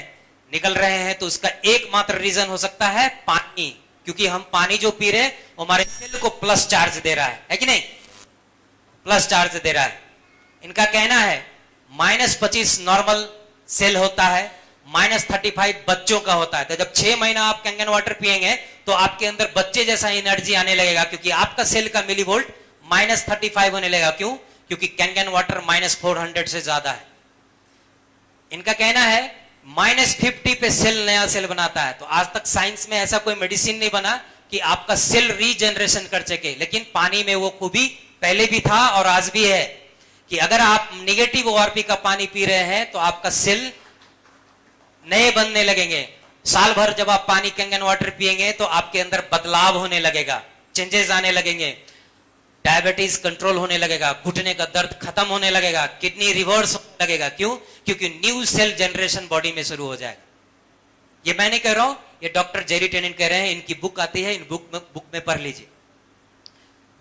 निकल रहे हैं, तो उसका एकमात्र रीजन हो सकता है पानी, क्योंकि हम पानी जो पी रहे हैं वो हमारे सेल को प्लस चार्ज दे रहा है कि नहीं? प्लस चार्ज दे रहा है। इनका कहना है -25 नॉर्मल सेल होता है, -35 बच्चों का होता है। तो जब 6 महीना आप कैंगन वाटर पिएंगे तो आपके अंदर बच्चे जैसा एनर्जी आने लगेगा, क्योंकि आपका सेल का मिलीवोल्ट -35 होने लगेगा। क्यों? क्योंकि कैंगन वाटर -400 से ज्यादा है। इनका कहना है -50 पे सेल नया सेल बनाता है। तो आज तक साइंस में ऐसा कोई मेडिसिन नहीं बना कि आपका सेल रीजनरेशन कर सके, लेकिन पानी में वो खूबी पहले भी था और आज भी है कि अगर आप निगेटिव ORP का पानी पी रहे हैं तो आपका सेल नए बनने लगेंगे। साल भर जब आप पानी कैंगन वाटर पिएंगे तो आपके अंदर बदलाव होने लगेगा, चेंजेस आने लगेंगे, डायबिटीज कंट्रोल होने लगेगा, घुटने का दर्द खत्म होने लगेगा, किडनी रिवर्स होने लगेगा। क्यों? क्योंकि न्यू सेल जनरेशन बॉडी में शुरू हो जाएगा। ये मैं नहीं कह रहा हूं, ये डॉक्टर जेरी टेनिन कह रहे हैं, इनकी बुक आती है, इन बुक में पढ़ लीजिए।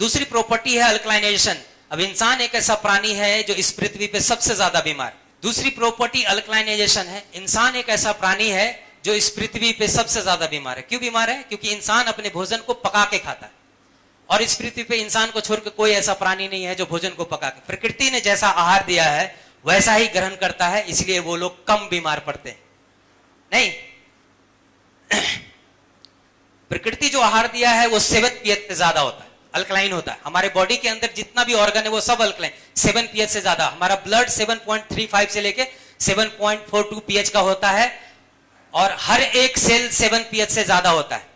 दूसरी प्रॉपर्टी है अल्कलाइनेशन। अब इंसान एक ऐसा प्राणी है जो इस पृथ्वी पे सबसे ज्यादा बीमार। दूसरी प्रॉपर्टी अल्कलाइनेशन है। इंसान एक ऐसा प्राणी है जो इस पृथ्वी पे सबसे ज्यादा बीमार है। क्यों बीमार है? क्योंकि इंसान अपने भोजन को पका के खाता है, और इस पृथ्वी पे इंसान को छोड़कर कोई ऐसा प्राणी नहीं है जो भोजन को पका के, प्रकृति ने जैसा आहार दिया है वैसा ही ग्रहण करता है, इसलिए वो लोग कम बीमार पड़ते हैं। नहीं, प्रकृति जो आहार दिया है वो 7 pH से ज्यादा होता है, अल्कलाइन होता है। हमारे बॉडी के अंदर जितना भी ऑर्गन है वो सब अल्कलाइन, 7 pH से ज्यादा। हमारा ब्लड 7.35 से लेके 7.42 pH का होता है, और हर एक सेल 7 pH से ज्यादा होता है।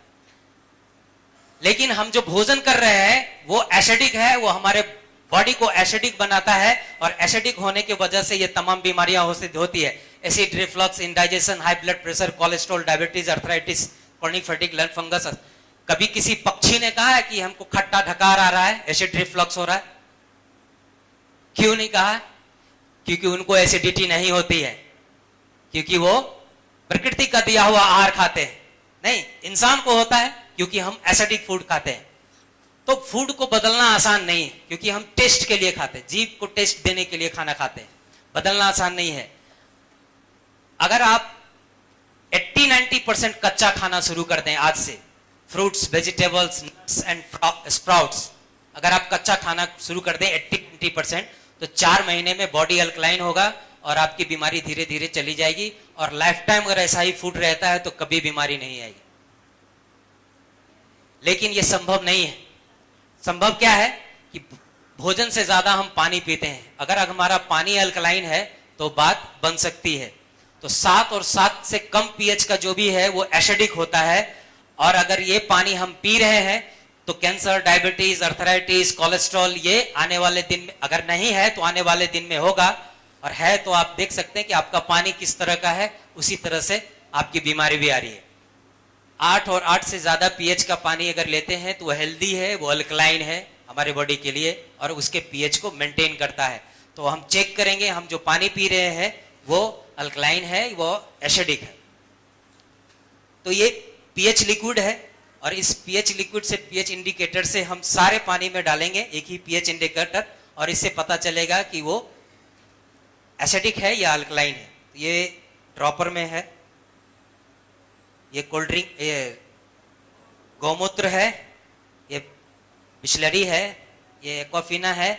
लेकिन हम जो भोजन कर रहे हैं वो एसिडिक है, वो हमारे बॉडी को एसिडिक बनाता है, और एसिडिक होने की वजह से ये तमाम बीमारियां होती है। Acid reflux, indigestion, high blood pressure, cholesterol, diabetes, arthritis, chronic fatigue, lung fungus. कभी किसी पक्षी ने कहा है कि हमको खट्टा ढकार आ रहा है, एसिड रिफ्लक्स हो रहा है? क्यों नहीं कहा? क्योंकि उनको एसिडिटी नहीं होती है, क्योंकि वो प्रकृति का दिया हुआ आहार खाते हैं। नहीं, इंसान को होता है क्योंकि हम एसिडिक फूड खाते हैं। तो फूड को बदलना आसान नहीं है, क्योंकि हम टेस्ट के लिए खाते हैं, जीभ को टेस्ट देने के लिए खाना खाते हैं। बदलना आसान नहीं है। अगर आप 80-90% कच्चा खाना शुरू कर दें आज से, fruits, vegetables, nuts and sprouts, अगर आप कच्चा खाना शुरू कर दें 80-90%, तो 4 महीने में बॉडी अल्कलाइन होगा और आपकी बीमारी धीरे धीरे चली जाएगी। और लाइफ टाइम अगर ऐसा ही फूड रहता है तो कभी बीमारी नहीं आएगी। लेकिन यह संभव नहीं है। संभव क्या है कि भोजन से ज्यादा हम पानी पीते हैं। अगर हमारा पानी अल्कलाइन है तो बात बन सकती है। तो 7 और 7 से कम पीएच का जो भी है वो एसिडिक होता है, और अगर ये पानी हम पी रहे हैं तो कैंसर, डायबिटीज, अर्थराइटिस, कोलेस्ट्रॉल ये आने वाले दिन में, अगर नहीं है तो आने वाले दिन में होगा, और है तो आप देख सकते हैं कि आपका पानी किस तरह का है, उसी तरह से आपकी बीमारी भी आ रही है। 8 और 8 से ज्यादा पीएच का पानी अगर लेते हैं तो वो हेल्दी है, वो अल्कलाइन है हमारे बॉडी के लिए, और उसके पीएच को मेंटेन करता है। तो हम चेक करेंगे हम जो पानी पी रहे हैं वो अल्कलाइन है, वो एसिडिक है। तो ये पीएच लिक्विड है, और इस पीएच लिक्विड से, पीएच इंडिकेटर से हम सारे पानी में डालेंगे एक ही पीएच इंडिकेटर, और इससे पता चलेगा कि वो एसिडिक है या अल्कलाइन है। ये ड्रॉपर में है, ये कोल्ड ड्रिंक, ये गौमूत्र है, ये बिस्लरी है, ये एक्वाफिना है,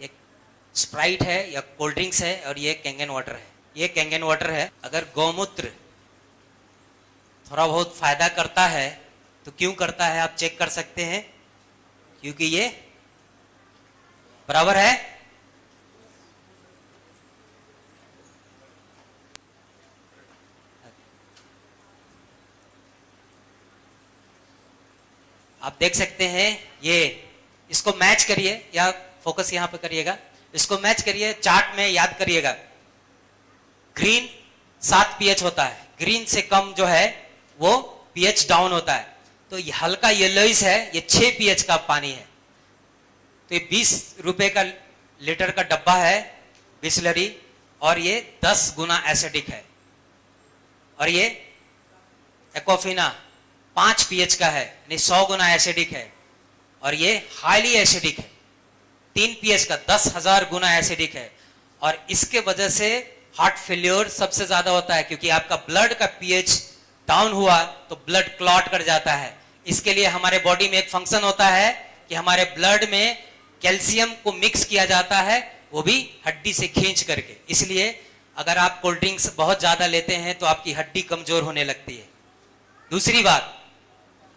ये स्प्राइट है या कोल्ड ड्रिंक्स है, और ये कैंगन वाटर है। ये कैंगन वाटर है। अगर गौमूत्र थोड़ा बहुत फायदा करता है तो क्यों करता है आप चेक कर सकते हैं, क्योंकि ये बराबर है आप देख सकते हैं। ये इसको मैच करिए, या फोकस यहां पे करिएगा, इसको मैच करिए, चार्ट में याद करिएगा। ग्रीन 7 पीएच होता है, ग्रीन से कम जो है वो पीएच डाउन होता है। तो ये हल्का येलोइश है, ये 6 पीएच का पानी है। तो ये 20 रुपए का लीटर का डब्बा है बिस्लरी, और ये 10 गुना एसिडिक है। और ये एक्वाफिना 5 पीएच का है, यानी 100 गुना एसिडिक है। और ये हाईली एसिडिक है, 3 पीएच का 10,000 गुना एसिडिक है। और इसके वजह से हार्ट फेल्योर सबसे ज्यादा होता है, क्योंकि आपका ब्लड का पीएच डाउन हुआ तो ब्लड क्लॉट कर जाता है। इसके लिए हमारे बॉडी में एक फंक्शन होता है कि हमारे ब्लड में कैल्शियम को मिक्स किया जाता है, वो भी हड्डी से खींच करके। इसलिए अगर आप कोल्ड ड्रिंक्स बहुत ज्यादा लेते हैं तो आपकी हड्डी कमजोर होने लगती है। दूसरी बात,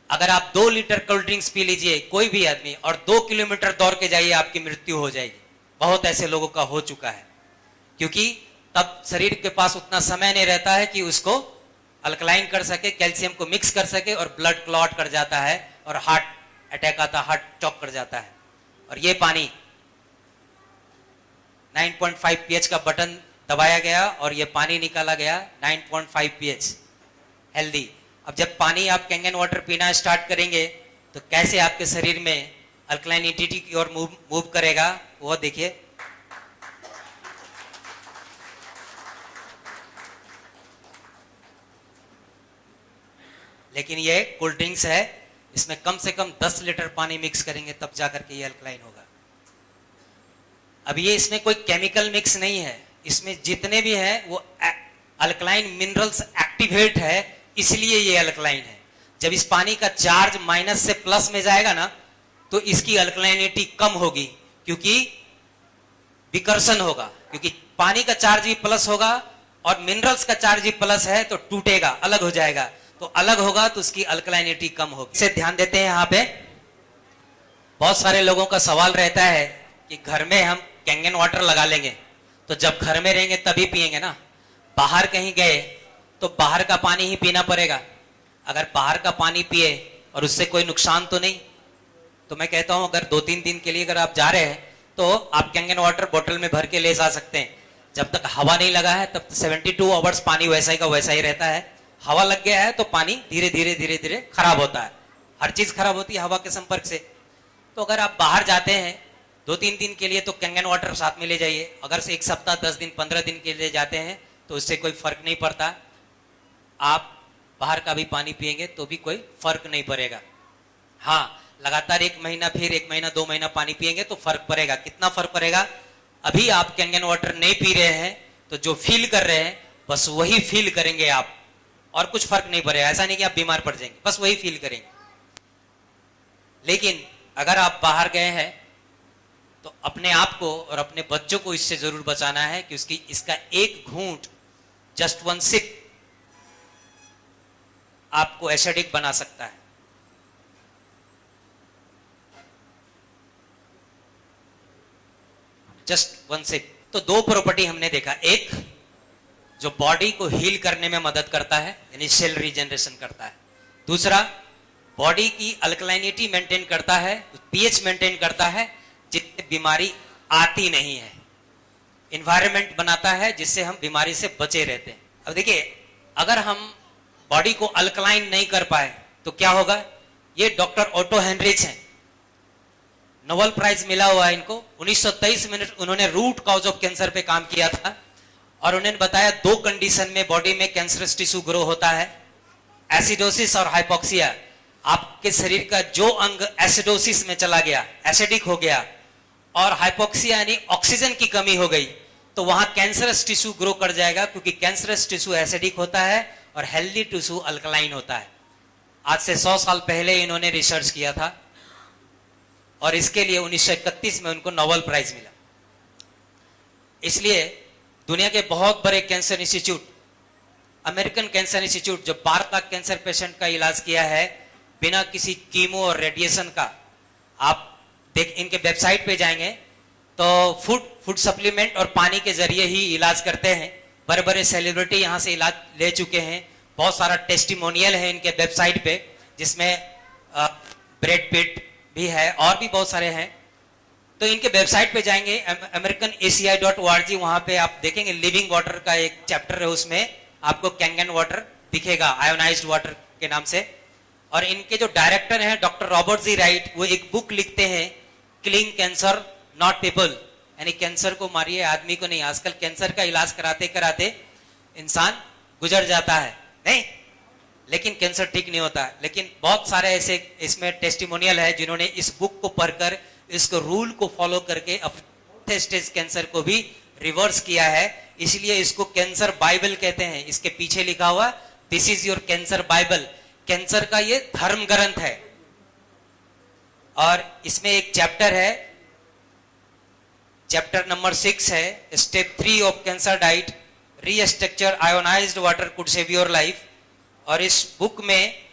अगर आप 2 लीटर कोल्ड ड्रिंक्स पी लीजिए कोई भी आदमी, और 2 किलोमीटर दौड़ के जाइए, आपकी मृत्यु हो जाएगी। बहुत ऐसे लोगों का हो चुका है, क्योंकि तब शरीर के पास उतना समय नहीं रहता है कि उसको अल्कलाइन कर सके, कैल्शियम को मिक्स कर सके, और ब्लड क्लॉट कर जाता है और हार्ट अटैक आता, हार्ट चौक कर जाता है। और ये पानी 9.5 पीएच का बटन दबाया गया और ये पानी निकाला गया 9.5 पीएच हेल्दी। अब जब पानी आप कैंगन वाटर पीना स्टार्ट करेंगे तो कैसे आपके शरीर में अल्कलाइनिटी की ओर मूव करेगा वो देखिए। लेकिन ये कोल्ड ड्रिंक्स है, इसमें कम से कम 10 लीटर पानी मिक्स करेंगे तब जाकर के ये अल्कलाइन होगा। अब ये इसमें कोई केमिकल मिक्स नहीं है, इसमें जितने भी हैं वो अल्कलाइन मिनरल्स एक्टिवेट है, इसलिए ये अल्कलाइन है। जब इस पानी का चार्ज माइनस से प्लस में जाएगा ना तो इसकी अल्कलाइनिटी कम होगी, क्योंकि विकर्षण होगा, क्योंकि पानी का चार्ज भी प्लस होगा और मिनरल्स का चार्ज भी प्लस है, तो टूटेगा, अलग हो जाएगा। तो अलग होगा तो उसकी अल्कलाइनिटी कम होगी। इसे ध्यान देते हैं। यहाँ पे बहुत सारे लोगों का सवाल रहता है कि घर में हम कैंगन वाटर लगा लेंगे तो जब घर में रहेंगे तभी पिएंगे ना, बाहर कहीं गए तो बाहर का पानी ही पीना पड़ेगा। अगर बाहर का पानी पिए और उससे कोई नुकसान तो नहीं, तो मैं कहता हूं अगर 2-3 दिन के लिए अगर आप जा रहे हैं तो आप कैंगन वाटर बोतल में भर के ले जा सकते हैं। जब तक हवा नहीं लगा है तब 72 आवर्स पानी वैसा ही का वैसा ही रहता है। हवा लग गया है तो पानी धीरे धीरे धीरे धीरे खराब होता है। हर चीज खराब होती है हवा के संपर्क से। तो अगर आप बाहर जाते हैं 2-3 दिन के लिए तो कैंगन वाटर साथ में ले जाइए। अगर से 1 सप्ताह 10 दिन 15 दिन के लिए जाते हैं तो उससे कोई फर्क नहीं पड़ता। आप बाहर का भी पानी पिएंगे तो भी कोई फर्क नहीं पड़ेगा। हाँ, लगातार 1 महीना फिर 1 महीना 2 महीना पानी पिएंगे तो फर्क पड़ेगा। कितना फर्क पड़ेगा? अभी आप कैंगन वाटर नहीं पी रहे हैं तो जो फील कर रहे हैं बस वही फील करेंगे आप, और कुछ फर्क नहीं पड़ेगा। ऐसा नहीं कि आप बीमार पड़ जाएंगे, बस वही फील करेंगे। लेकिन अगर आप बाहर गए हैं तो अपने आप को और अपने बच्चों को इससे जरूर बचाना है कि इसका एक घूंट, जस्ट 1 सिप आपको एसिडिक बना सकता है। Just 1 sip. तो 2 प्रॉपर्टी हमने देखा, एक जो बॉडी को हील करने में मदद करता है, यानी सेल रीजनरेशन करता है। दूसरा, बॉडी की अल्कलाइनिटी मेंटेन करता है, पीएच मेंटेन करता है, जिससे बीमारी आती नहीं है। इन्वायरमेंट बनाता है जिससे हम बीमारी से बचे रहते हैं। अब देखिए, अगर हम बॉडी को अल्कलाइन नहीं कर पाए तो क्या होगा? ये डॉक्टर ऑटो हेनरिच हैं, नोबेल प्राइज मिला हुआ है इनको। 1923 में उन्होंने रूट कॉज ऑफ कैंसर पे काम किया था और उन्होंने बताया 2 कंडीशन में बॉडी में कैंसरस टिश्यू ग्रो होता है, एसिडोसिस और हाइपोक्सिया। आपके शरीर का जो अंग एसिडोसिस में चला गया, एसिडिक हो गया, और हाइपोक्सिया यानी ऑक्सीजन की कमी हो गई, तो वहां कैंसरस टिश्यू ग्रो कर जाएगा, क्योंकि कैंसरस टिश्यू एसिडिक होता है और हेल्दी टिश्यू अल्कलाइन होता है। आज से 100 साल पहले इन्होंने रिसर्च किया था और इसके लिए 1931 में उनको नोबेल प्राइज मिला। इसलिए दुनिया के बहुत बड़े cancer institute, American cancer institute, जो 12 लाख कैंसर पेशेंट का इलाज किया है बिना किसी कीमो और रेडिएशन का, आप इनके वेबसाइट पे जाएंगे तो फूड सप्लीमेंट और पानी के जरिए ही इलाज करते हैं। बड़े बड़े सेलिब्रिटी यहां से इलाज ले चुके हैं। बहुत सारा टेस्टिमोनियल है इनके वेबसाइट पे, जिसमें ब्रेड पिट भी है और भी बहुत सारे हैं। तो इनके वेबसाइट पे जाएंगे americanaci.org, वहां पे आप देखेंगे लिविंग वाटर का एक चैप्टर है, उसमें आपको कैंगन वाटर दिखेगा आयोनाइज्ड वाटर के नाम से। और इनके जो डायरेक्टर हैं डॉक्टर रॉबर्ट जी राइट, वो एक बुक लिखते हैं, किलिंग कैंसर नॉट पीपल, यानी कैंसर को मारिए आदमी को नहीं। आजकल कैंसर का इलाज कराते कराते इंसान गुजर जाता है, नहीं, लेकिन कैंसर ठीक नहीं होता। लेकिन बहुत सारे ऐसे इसमें टेस्टिमोनियल है जिन्होंने इस बुक को पढ़कर, इसको रूल को फॉलो करके अपने स्टेज कैंसर को भी रिवर्स किया है। इसलिए इसको कैंसर बाइबल कहते हैं। इसके पीछे लिखा हुआ this is your cancer Bible, cancer का ये धर्म ग्रंथ है। और इसमें एक चैप्टर है, चैप्टर नंबर 6 है, step 3 of cancer diet, restructure ionised water could save your life. और इस बुक में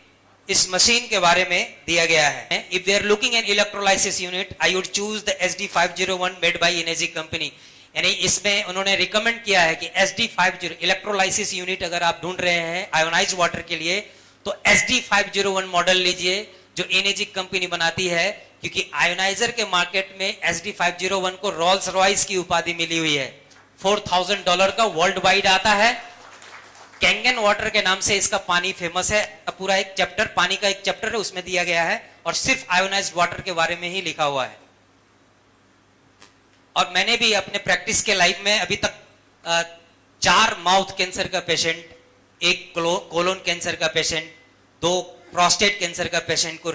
इस मशीन के बारे में दिया गया है। If we are looking an electrolysis unit, I would choose the SD501 made by energy company. यानी इसमें उन्होंने रिकमेंड किया है कि SD50 इलेक्ट्रोलाइसिस यूनिट अगर आप ढूंढ रहे हैं आयोनाइज्ड वाटर के लिए तो SD501 मॉडल लीजिए, जो एनर्जी कंपनी बनाती है। क्योंकि आयोनाइजर के मार्केट में SD501 को रोल्स रॉयस की उपाधि मिली हुई है, $4000 का वर्ल्ड वाइड आता है। कैंगन वाटर के नाम से इसका पानी फेमस है। पूरा एक चैप्टर, पानी का एक चैप्टर है, उसमें दिया गया है और सिर्फ आयोनाइज्ड वाटर के बारे में ही लिखा हुआ है। और मैंने भी अपने प्रैक्टिस के लाइफ में अभी तक 4 माउथ कैंसर का पेशेंट, 1 कोलोन कैंसर का पेशेंट, 2 प्रोस्टेट कैंसर का पेशेंट को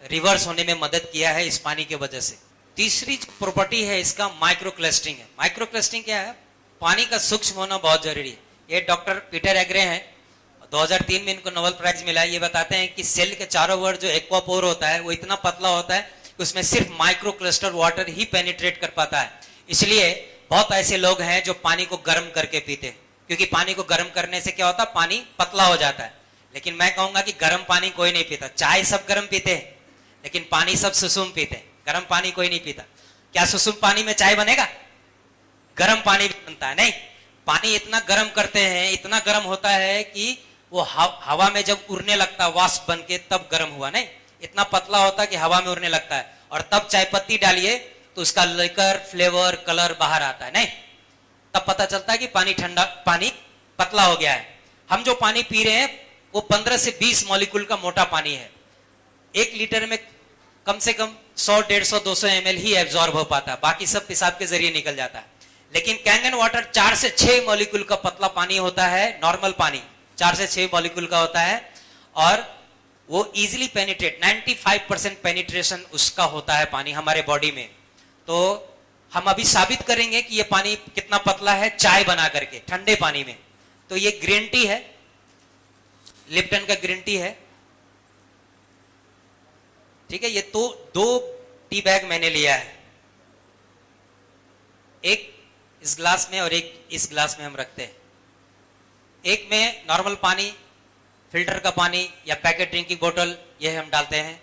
रिवर्स होने में मदद किया है इस पानी के वजह से। तीसरी प्रॉपर्टी है इसका माइक्रो क्लस्टरिंग है। माइक्रो क्लस्टरिंग क्या है? पानी का सूक्ष्म होना बहुत जरूरी है। ये डॉक्टर पीटर एग्रे हैं, 2003 में इनको नोबेल प्राइज मिला। ये बताते हैं कि सेल के चारों ओर जो एक्वापोर होता है वो इतना पतला होता है कि उसमें सिर्फ माइक्रो क्लस्टर वाटर ही पेनिट्रेट कर पाता है। इसलिए बहुत ऐसे लोग हैं जो पानी को गर्म करके पीते हैं, क्योंकि पानी को गर्म करने से क्या होता है, पानी पतला हो जाता है। लेकिन मैं कहूंगा कि गर्म पानी कोई नहीं पीता। चाय सब गर्म पीते हैं, लेकिन पानी सब सुसुम पीते हैं, गर्म पानी कोई नहीं पीता। क्या सुसुम पानी में चाय बनेगा? गर्म पानी भी बनता है। नहीं, पानी इतना गर्म करते हैं, इतना गर्म होता है कि वो हवा में जब उड़ने लगता है वाष्प बन के, तब गर्म हुआ। नहीं, इतना पतला होता है कि हवा में उड़ने लगता है। और तब चाय पत्ती डालिए तो उसका लिकर फ्लेवर कलर बाहर आता है, नहीं? तब पता चलता है कि पानी ठंडा, पानी पतला हो गया है। हम जो पानी पी रहे हैं वो 15 से 20 मॉलिक्यूल का मोटा पानी है। 1 लीटर में कम से कम 100, 150, 200 ml ही एब्जॉर्ब हो पाता है, बाकी सब पेशाब के जरिए निकल जाता है। लेकिन कैंगन वाटर 4 से 6 मॉलिक्यूल का पतला पानी होता है। नॉर्मल पानी 4 से 6 मॉलिक्यूल का होता है और वो इजीली पेनिट्रेट, 95% पेनिट्रेशन उसका होता है पानी हमारे बॉडी में। तो हम अभी साबित करेंगे कि ये पानी कितना पतला है चाय बना करके ठंडे पानी में। तो ये ग्रीन टी है, लिप्टन का ग्रीन टी है, ठीक है। ये तो 2 टी बैग मैंने लिया है, एक इस ग्लास में और एक इस ग्लास में हम रखते हैं। एक में नॉर्मल पानी, फिल्टर का पानी या पैकेट ड्रिंकिंग बोतल, ये हम डालते हैं।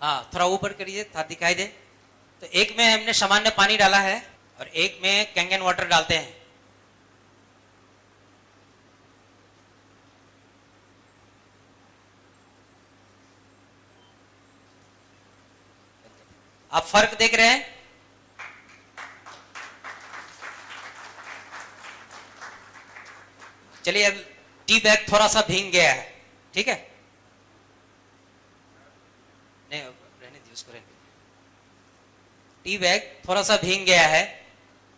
हाँ, थोड़ा ऊपर करिए ताकि दिखाई दे। तो एक में हमने सामान्य पानी डाला है और एक में कैंगन वाटर डालते हैं। आप फर्क देख रहे हैं? चलिए, अब टी बैग थोड़ा सा भीग गया है, ठीक है, नहीं रहने दीजिए उसको, रहने दीजिए। टी बैग थोड़ा सा भीग गया है,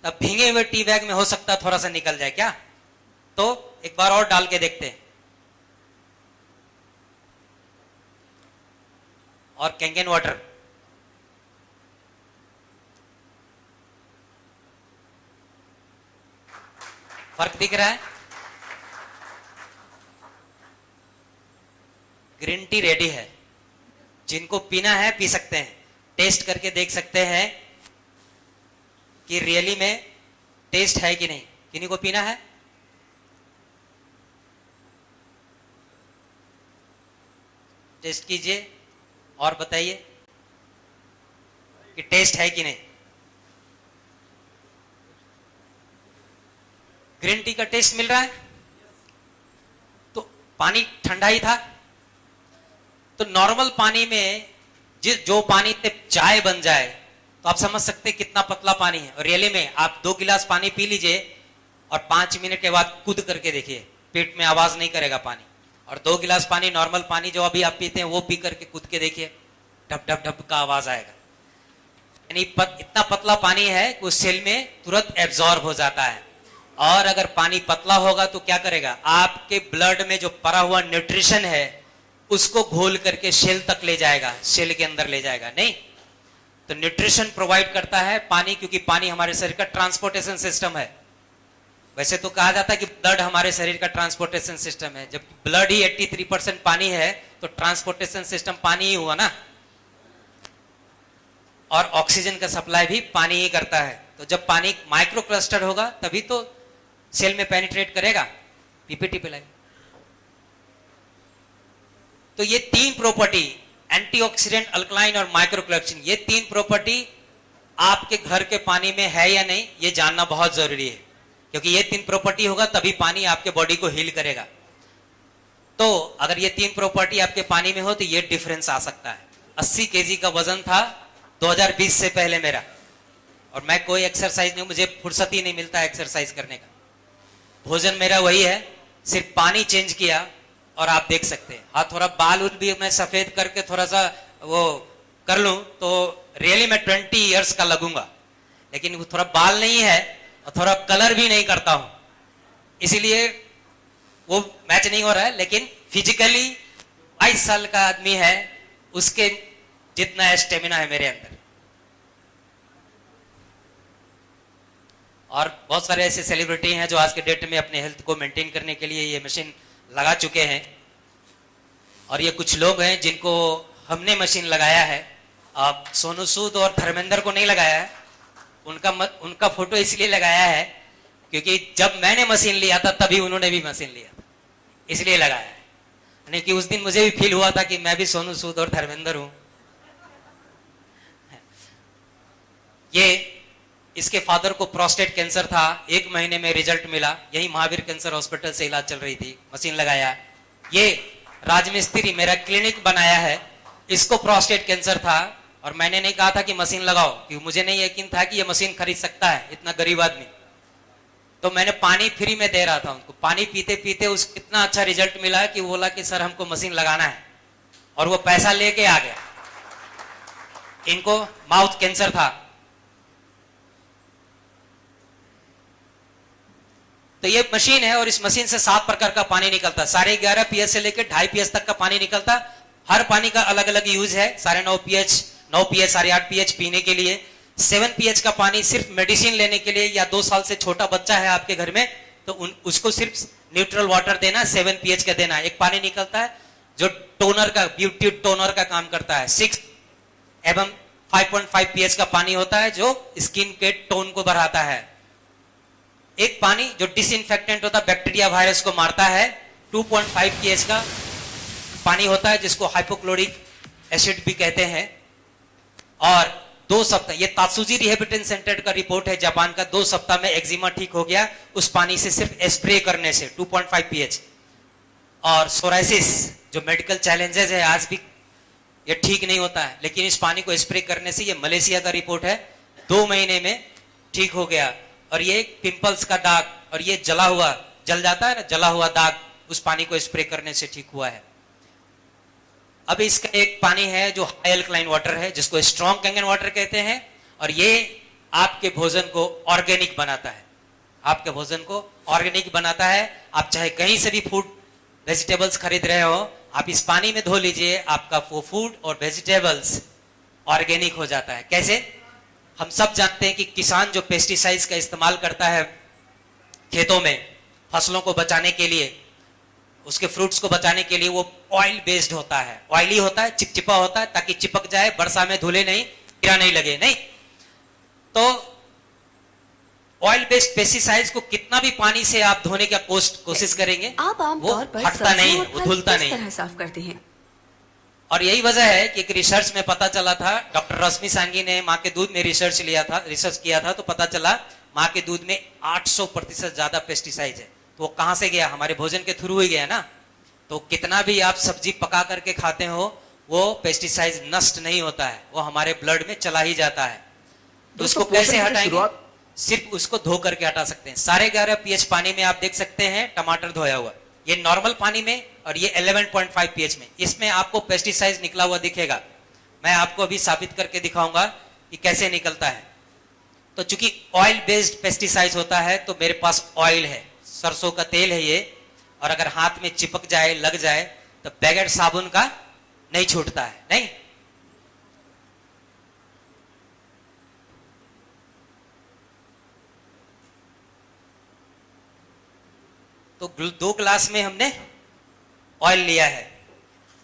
तब भीगे हुए टी बैग में हो सकता है थोड़ा सा निकल जाए क्या? तो एक बार और डाल के देखते हैं। और कैंगन वाटर, फर्क दिख रहा है? ग्रीन टी रेडी है, जिनको पीना है पी सकते हैं, टेस्ट करके देख सकते हैं कि रियली में टेस्ट है कि नहीं। किन्हीं को पीना है? टेस्ट कीजिए और बताइए कि टेस्ट है कि नहीं। ग्रीन टी का टेस्ट मिल रहा है? तो पानी ठंडा ही था। तो नॉर्मल पानी में जो पानी से चाय बन जाए तो आप समझ सकते हैं कितना पतला पानी है। और रियली में आप 2 गिलास पानी पी लीजिए और 5 मिनट के बाद कूद करके देखिए, पेट में आवाज नहीं करेगा पानी। और 2 गिलास पानी, नॉर्मल पानी जो अभी आप पीते हैं वो पी करके कूद के देखिए, ढप ढप ढप का आवाज आएगा। यानी इतना पतला पानी है कि उस सेल में तुरंत एब्जॉर्ब हो जाता है। और अगर पानी पतला होगा तो क्या करेगा, आपके ब्लड में जो पड़ा हुआ न्यूट्रिशन है उसको घोल करके सेल तक ले जाएगा, सेल के अंदर ले जाएगा, नहीं? तो न्यूट्रिशन प्रोवाइड करता है पानी, क्योंकि पानी हमारे शरीर का ट्रांसपोर्टेशन सिस्टम है। वैसे तो कहा जाता है कि ब्लड हमारे शरीर का ट्रांसपोर्टेशन सिस्टम है, जब ब्लड ही 83% पानी है तो ट्रांसपोर्टेशन सिस्टम पानी ही हुआ ना। और ऑक्सीजन का सप्लाई भी पानी ही करता है। तो जब पानी माइक्रो क्लस्टर होगा तभी तो सेल में पेनिट्रेट करेगा। पीपीटी पे लाइए। तो ये 3 प्रॉपर्टी, एंटीऑक्सीडेंट, अल्कलाइन और माइक्रोक्लस्टरिंग, ये 3 प्रॉपर्टी आपके घर के पानी में है या नहीं, ये जानना बहुत जरूरी है। क्योंकि ये 3 प्रॉपर्टी होगा तभी पानी आपके बॉडी को हील करेगा। तो अगर ये 3 प्रॉपर्टी आपके पानी में हो तो ये डिफरेंस आ सकता है। 80 केजी का वजन था 2020 से पहले मेरा, और मैं कोई एक्सरसाइज नहीं, मुझे फुर्सत ही नहीं मिलता एक्सरसाइज करने का। भोजन मेरा वही है, सिर्फ पानी चेंज किया। और आप देख सकते हैं, हाँ, थोड़ा बाल उल भी मैं सफेद करके थोड़ा सा वो कर लूं तो रियली मैं 20 इयर्स का लगूंगा। लेकिन वो थोड़ा बाल नहीं है और थोड़ा कलर भी नहीं करता हूं, इसीलिए वो मैच नहीं हो रहा है। लेकिन फिजिकली 22 साल का आदमी है, उसके जितना स्टेमिना है मेरे अंदर। और बहुत सारे ऐसे सेलिब्रिटी हैं जो आज के डेट में अपने हेल्थ को मेंटेन करने के लिए ये मशीन लगा चुके हैं। और ये कुछ लोग हैं जिनको हमने मशीन लगाया है। अब सोनू सूद और धर्मेंद्र को नहीं लगाया है, उनका फोटो इसलिए लगाया है क्योंकि जब मैंने मशीन लिया था तभी उन्होंने भी मशीन लिया था, इसलिए लगाया है। यानी कि उस दिन मुझे भी फील हुआ था कि मैं भी सोनू सूद और धर्मेंद्र हूं। ये इसके फादर को प्रोस्टेट कैंसर था, 1 महीने में रिजल्ट मिला, यही महावीर कैंसर हॉस्पिटल से इलाज चल रही थी, मशीन लगाया। ये राजमिस्त्री मेरा क्लिनिक बनाया है, इसको प्रोस्टेट कैंसर था और मैंने नहीं कहा था कि मशीन लगाओ, क्योंकि मुझे नहीं यकीन था कि ये मशीन खरीद सकता है इतना गरीब आदमी। तो मैंने पानी फ्री में दे रहा था उनको, पानी पीते पीते उसको इतना अच्छा रिजल्ट मिला कि वो बोला कि सर हमको मशीन लगाना है, और वो पैसा लेके आ गया। इनको माउथ कैंसर था। तो ये मशीन है और इस मशीन से 7 प्रकार का पानी निकलता है, 11.5 पीएच से लेकर 2.5 पीएच तक का पानी निकलता। हर पानी का अलग अलग यूज है। 9.5 पीएच, 9 पीएच, 8.5 पीएच पीने के लिए, 7 पीएच का पानी सिर्फ मेडिसिन लेने के लिए, या 2 साल से छोटा बच्चा है आपके घर में तो उसको सिर्फ न्यूट्रल वाटर देना, 7 पीएच का देना। एक पानी निकलता है जो टोनर का, ब्यूटी टोनर का काम करता है, 6 एवं 5.5 पीएच का पानी होता है जो स्किन के टोन को बढ़ाता है। एक पानी जो डिसइंफेक्टेंट होता है, बैक्टीरिया वायरस को मारता है, 2.5 पीएच का पानी होता है जिसको हाइपोक्लोरिक एसिड भी कहते हैं। और 2 सप्ताह, ये तात्सुजी रिहेबिलिटेशन सेंटर का रिपोर्ट है जापान का, 2 सप्ताह में एक्जिमा ठीक हो गया उस पानी से, सिर्फ स्प्रे करने से, 2.5 पीएच। और सोराइसिस जो मेडिकल चैलेंजेस है आज भी ये ठीक नहीं होता है, लेकिन इस पानी को स्प्रे करने से, ये मलेशिया का रिपोर्ट है, 2 महीने में ठीक हो गया। और ये पिंपल्स का दाग और ये जला हुआ, जल जाता है ना, जला हुआ दाग, उस पानी को स्प्रे करने से ठीक हुआ है। अब इसका एक पानी है जो हाई अल्कलाइन वाटर है, जिसको स्ट्रॉन्ग कैंगन वाटर कहते हैं, और ये आपके भोजन को ऑर्गेनिक बनाता है, आपके भोजन को ऑर्गेनिक बनाता है। आप चाहे कहीं से भी फूड वेजिटेबल्स खरीद रहे हो, आप इस पानी में धो लीजिए, आपका वो फूड और वेजिटेबल्स ऑर्गेनिक हो जाता है। कैसे? हम सब जानते हैं कि किसान जो पेस्टिसाइड्स का इस्तेमाल करता है खेतों में फसलों को बचाने के लिए, उसके फ्रूट्स को बचाने के लिए, वो ऑयल बेस्ड होता है, ऑयली होता है, चिपचिपा होता है, ताकि चिपक जाए, वर्षा में धुले नहीं, कीड़ा नहीं लगे, नहीं। तो ऑयल बेस्ड पेस्टिसाइड्स को कितना भी पानी से आप धोने का कोशिश करेंगे, आप आमतौर पर हटता नहीं है, वो धुलता नहीं तरह साफ करते हैं। और यही वजह है कि एक रिसर्च में पता चला था, डॉक्टर रश्मि सांगी ने माँ के दूध में रिसर्च किया था, तो पता चला माँ के दूध में 800% ज्यादा पेस्टिसाइड है। तो वो कहां से गया? हमारे भोजन के थ्रू ही गया ना। तो कितना भी आप सब्जी पका करके खाते हो, वो पेस्टिसाइड नष्ट नहीं होता है, वो हमारे ब्लड में चला ही जाता है। तो उसको कैसे हटाएंगे? सिर्फ उसको धो करके हटा सकते हैं। 11.5 पीएच पानी में आप देख सकते हैं टमाटर धोया हुआ, ये नॉर्मल पानी में, और ये 11.5 पीएच में, इसमें आपको पेस्टिसाइड निकला हुआ दिखेगा। मैं आपको अभी साबित करके दिखाऊंगा कि कैसे निकलता है। तो चूंकि ऑयल बेस्ड पेस्टिसाइड होता है, तो मेरे पास ऑयल है, सरसों का तेल है ये, और अगर हाथ में चिपक जाए, लग जाए, तो बगैर साबुन का नहीं छूटता है, नहीं। तो 2 ग्लास में हमने ऑयल लिया है,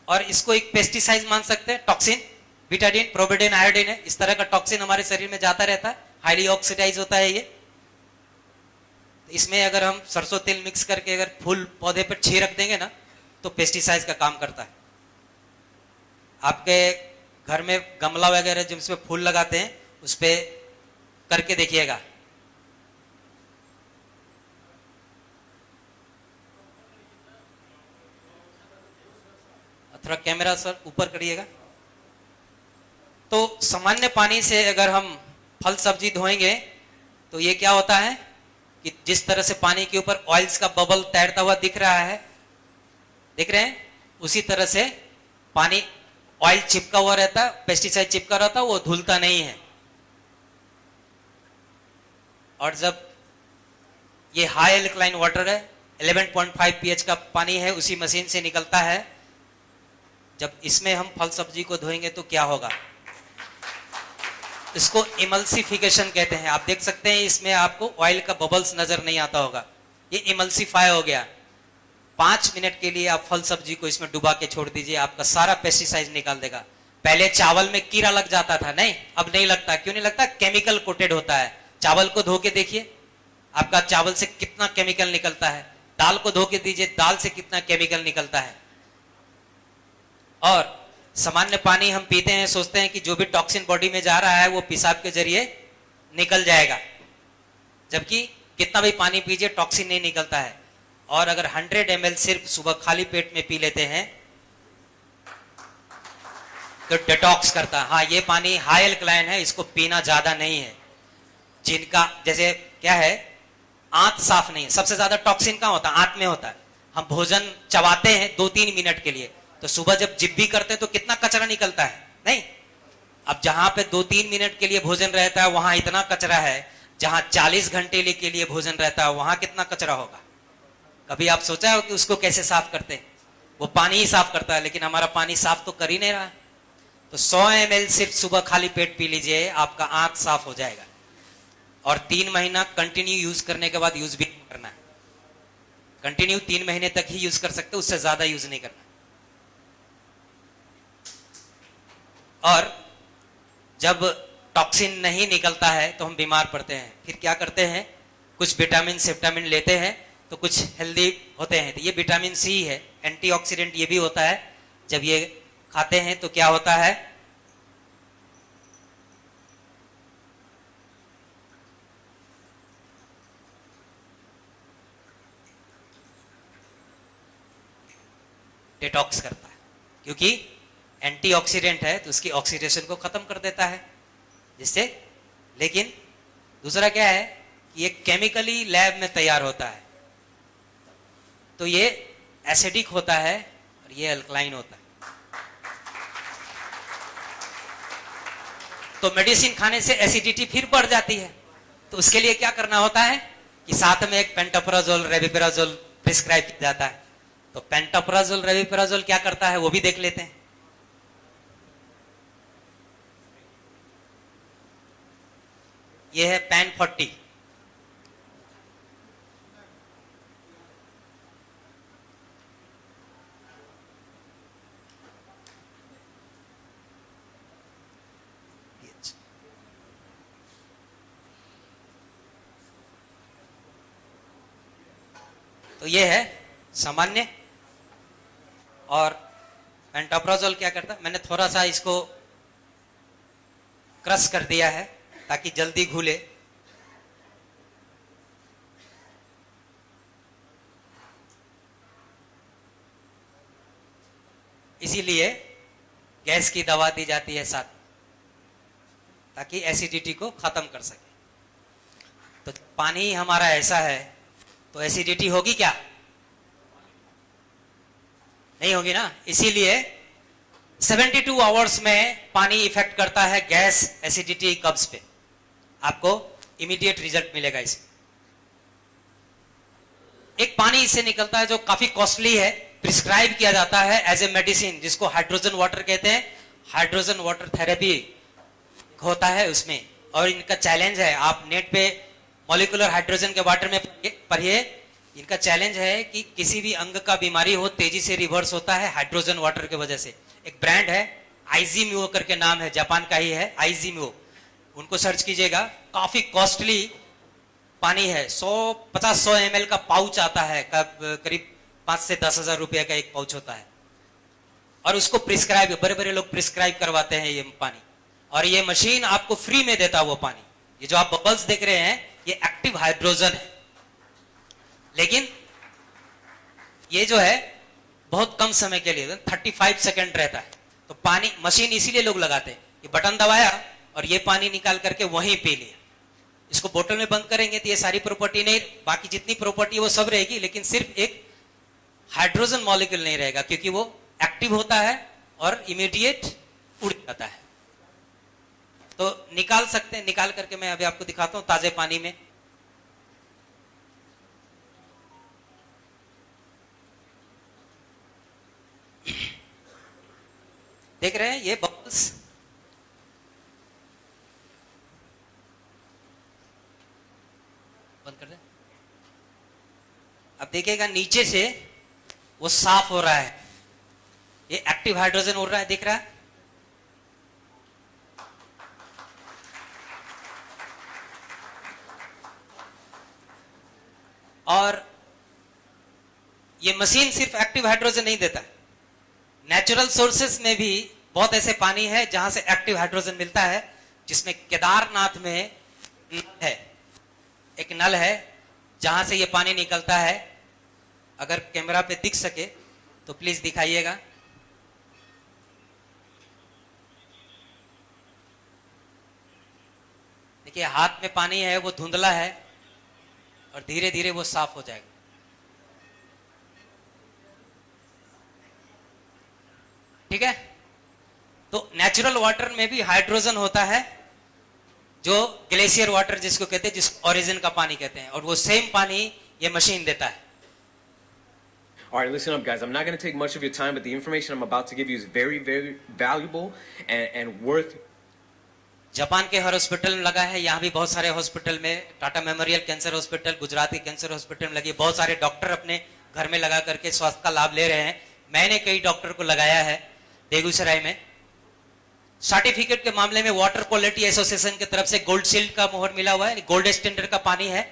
और इसको एक पेस्टिसाइड मान सकते हैं, टॉक्सिन, बीटाडीन, प्रोबिडिन, आयोडीन है, इस तरह का टॉक्सिन हमारे शरीर में जाता रहता है, हाईली ऑक्सीडाइज होता है ये। इसमें अगर हम सरसों तेल मिक्स करके अगर फूल पौधे पर छिड़क देंगे ना, तो पेस्टिसाइड का काम करता है। आपके घर में गमला वगैरह जिसमें फूल लगाते हैं, उस पे करके देखिएगा। थोड़ा कैमरा सर ऊपर करिएगा। तो सामान्य पानी से अगर हम फल सब्जी धोएंगे, तो ये क्या होता है कि जिस तरह से पानी के ऊपर ऑयल्स का बबल तैरता हुआ दिख रहा है, देख रहे हैं, उसी तरह से पानी, ऑयल चिपका हुआ रहता है, पेस्टिसाइड चिपका रहता है, वो धुलता नहीं है। और जब ये हाई अल्कलाइन वाटर है, 11.5 पीएच का पानी है, उसी मशीन से निकलता है, जब इसमें हम फल सब्जी को धोएंगे तो क्या होगा? इसको इमल्सिफिकेशन कहते हैं। आप देख सकते हैं इसमें आपको ऑयल का बबल्स नजर नहीं आता होगा, ये इमल्सिफाई हो गया। 5 मिनट के लिए आप फल सब्जी को इसमें डुबा के छोड़ दीजिए, आपका सारा पेस्टिसाइड निकाल देगा। पहले चावल में कीड़ा लग जाता था, नहीं, अब नहीं लगता। क्यों नहीं लगता? केमिकल कोटेड होता है। चावल को धो के देखिए, आपका चावल से कितना केमिकल निकलता है। दाल को धो के दीजिए, दाल से कितना केमिकल निकलता है। और सामान्य पानी हम पीते हैं, सोचते हैं कि जो भी टॉक्सिन बॉडी में जा रहा है वो पेशाब के जरिए निकल जाएगा, जबकि कितना भी पानी पीजिए टॉक्सिन नहीं निकलता है। और अगर 100 ml सिर्फ सुबह खाली पेट में पी लेते हैं, तो डिटॉक्स करता है। हाँ, ये पानी हाई एल्कलाइन है, इसको पीना ज्यादा नहीं है। जिनका जैसे क्या है, आंत साफ नहीं है, सबसे ज्यादा टॉक्सिन कहाँ होता है? आंत में होता है। हम भोजन चबाते हैं 2-3 मिनट के लिए, तो सुबह जब जिब्बी करते हैं तो कितना कचरा निकलता है, नहीं? अब जहां पे 2-3 मिनट के लिए भोजन रहता है वहां इतना कचरा है, जहां 40 घंटे के लिए भोजन रहता है वहां कितना कचरा होगा? कभी आप सोचा हो कि उसको कैसे साफ करते हैं? वो पानी ही साफ करता है, लेकिन हमारा पानी साफ तो कर ही नहीं रहा है। तो 100 ml सिर्फ सुबह खाली पेट पी लीजिए, आपका आंत साफ हो जाएगा। और 3 महीना कंटिन्यू यूज करने के बाद यूज भी करना है। कंटिन्यू 3 महीने तक ही यूज कर सकते, उससे ज्यादा यूज नहीं करना। और जब टॉक्सिन नहीं निकलता है तो हम बीमार पड़ते हैं। फिर क्या करते हैं, कुछ विटामिन सेप्टामिन लेते हैं तो कुछ हेल्दी होते हैं। तो ये विटामिन सी है, एंटीऑक्सीडेंट ये भी होता है। जब ये खाते हैं तो क्या होता है, डिटॉक्स करता है, क्योंकि एंटीऑक्सीडेंट है तो उसकी ऑक्सीडेशन को खत्म कर देता है जिससे। लेकिन दूसरा क्या है कि ये केमिकली लैब में तैयार होता है, तो ये एसिडिक होता है और ये अल्कलाइन होता है। तो मेडिसिन खाने से एसिडिटी फिर बढ़ जाती है, तो उसके लिए क्या करना होता है कि साथ में एक पेंटोप्राजोल रेविपिराजोल प्रिस्क्राइब किया जाता है। तो पेंटोप्राजोल रेविपिराजोल क्या करता है वो भी देख लेते हैं। ये है पैन 40। तो ये है सामान्य। और पेंटोप्राजोल क्या करता है, मैंने थोड़ा सा इसको क्रश कर दिया है ताकि जल्दी घुले। इसीलिए गैस की दवा दी जाती है साथ, ताकि एसिडिटी को खत्म कर सके। तो पानी हमारा ऐसा है तो एसिडिटी होगी क्या? नहीं होगी ना। इसीलिए 72 आवर्स में पानी इफेक्ट करता है गैस, एसिडिटी, कब्ज पे। आपको इमीडिएट रिजल्ट मिलेगा इसमें। एक पानी इससे निकलता है जो काफी कॉस्टली है, प्रिस्क्राइब किया जाता है एज ए मेडिसिन, जिसको हाइड्रोजन वाटर कहते हैं। हाइड्रोजन वाटर थेरेपी होता है उसमें। और इनका चैलेंज है, आप नेट पे मॉलिक्यूलर हाइड्रोजन के वाटर में पढ़िए। इनका चैलेंज है कि किसी भी अंग का बीमारी हो तेजी से रिवर्स होता है हाइड्रोजन वाटर की वजह से। एक ब्रांड है आइजीम्यो करके नाम है, जापान का ही है आइजीम्यो, उनको सर्च कीजिएगा। काफी कॉस्टली पानी है, 50-100 ml का पाउच आता है, करीब 5 से 10 हजार रुपए का एक पाउच होता है। और उसको प्रिस्क्राइब, बड़े बड़े लोग प्रिस्क्राइब करवाते हैं ये पानी। और ये मशीन आपको फ्री में देता है वो पानी। ये जो आप बबल्स देख रहे हैं ये एक्टिव हाइड्रोजन है, लेकिन ये जो है बहुत कम समय के लिए 35 सेकंड रहता है। तो पानी मशीन इसीलिए लोग लगाते हैं, ये बटन दबाया और ये पानी निकाल करके वहीं पी लिया। इसको बोतल में बंद करेंगे तो ये सारी प्रॉपर्टी नहीं, बाकी जितनी प्रॉपर्टी वो सब रहेगी, लेकिन सिर्फ एक हाइड्रोजन मॉलिक्यूल नहीं रहेगा, क्योंकि वो एक्टिव होता है और इमीडिएट उड़ जाता है। तो निकाल सकते हैं, निकाल करके मैं अभी आपको दिखाता हूं ताजे पानी में। देख रहे हैं ये बबल्स, बंद कर दे। अब देखिएगा नीचे से वो साफ हो रहा है, ये एक्टिव हाइड्रोजन उड़ रहा है, दिख रहा है। और ये मशीन सिर्फ एक्टिव हाइड्रोजन नहीं देता है, नेचुरल सोर्सेस में भी बहुत ऐसे पानी है जहां से एक्टिव हाइड्रोजन मिलता है, जिसमें केदारनाथ में है एक नल है जहां से ये पानी निकलता है। अगर कैमरा पे दिख सके तो प्लीज दिखाइएगा। देखिए हाथ में पानी है वो धुंधला है और धीरे धीरे वो साफ हो जाएगा। ठीक है, तो नेचुरल वाटर में भी हाइड्रोजन होता है, जो ग्लेशियर वाटर जिसको कहते हैं, जिस ओरिजिन का पानी कहते हैं, और वो सेम पानी ये मशीन देता है। All right, listen up, guys. I'm not going to take much of your time, but the information I'm about to give you is very, very valuable and worth. Japan के हर हॉस्पिटल में लगा है, यहाँ भी बहुत सारे हॉस्पिटल में, Tata memorial cancer hospital, Gujarat के कैंसर हॉस्पिटल में लगी, बहुत सारे डॉक्टर अपने घर में लगा करके स्वास्थ्य का लाभ ले रहे हैं। मैंने कई डॉक्टर को लगाया है बेगूसराय में। सर्टिफिकेट के मामले में वाटर क्वालिटी एसोसिएशन की तरफ से गोल्ड शील्ड का मोहर मिला हुआ है, गोल्ड स्टैंडर्ड का पानी है,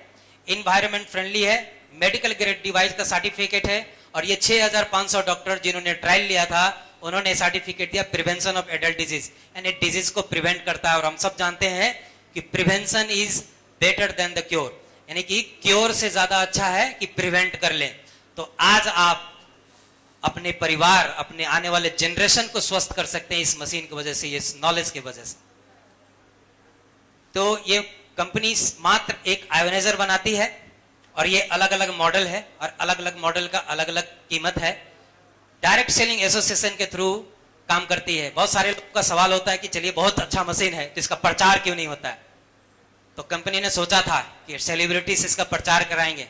इन्वायरमेंट फ्रेंडली है, मेडिकल ग्रेड डिवाइस का सर्टिफिकेट है, और ये 6500 डॉक्टर जिन्होंने ट्रायल लिया था उन्होंने सर्टिफिकेट दिया प्रिवेंशन ऑफ एडल्ट डिजीज, यानी डिजीज को प्रिवेंट करता है। और हम सब जानते हैं कि prevention is better than the cure, यानी कि क्योर से ज्यादा अच्छा है कि प्रिवेंट कर लें। तो आज आप अपने परिवार, अपने आने वाले जनरेशन को स्वस्थ कर सकते हैं इस मशीन की वजह से, इस नॉलेज की वजह से। तो ये कंपनी मात्र एक आयोनाइजर बनाती है और ये अलग अलग मॉडल है और अलग अलग मॉडल का अलग अलग कीमत है। डायरेक्ट सेलिंग एसोसिएशन के थ्रू काम करती है। बहुत सारे लोगों का सवाल होता है कि चलिए बहुत अच्छा मशीन है तो इसका प्रचार क्यों नहीं होता है। तो कंपनी ने सोचा था कि सेलिब्रिटी से इसका प्रचार कराएंगे,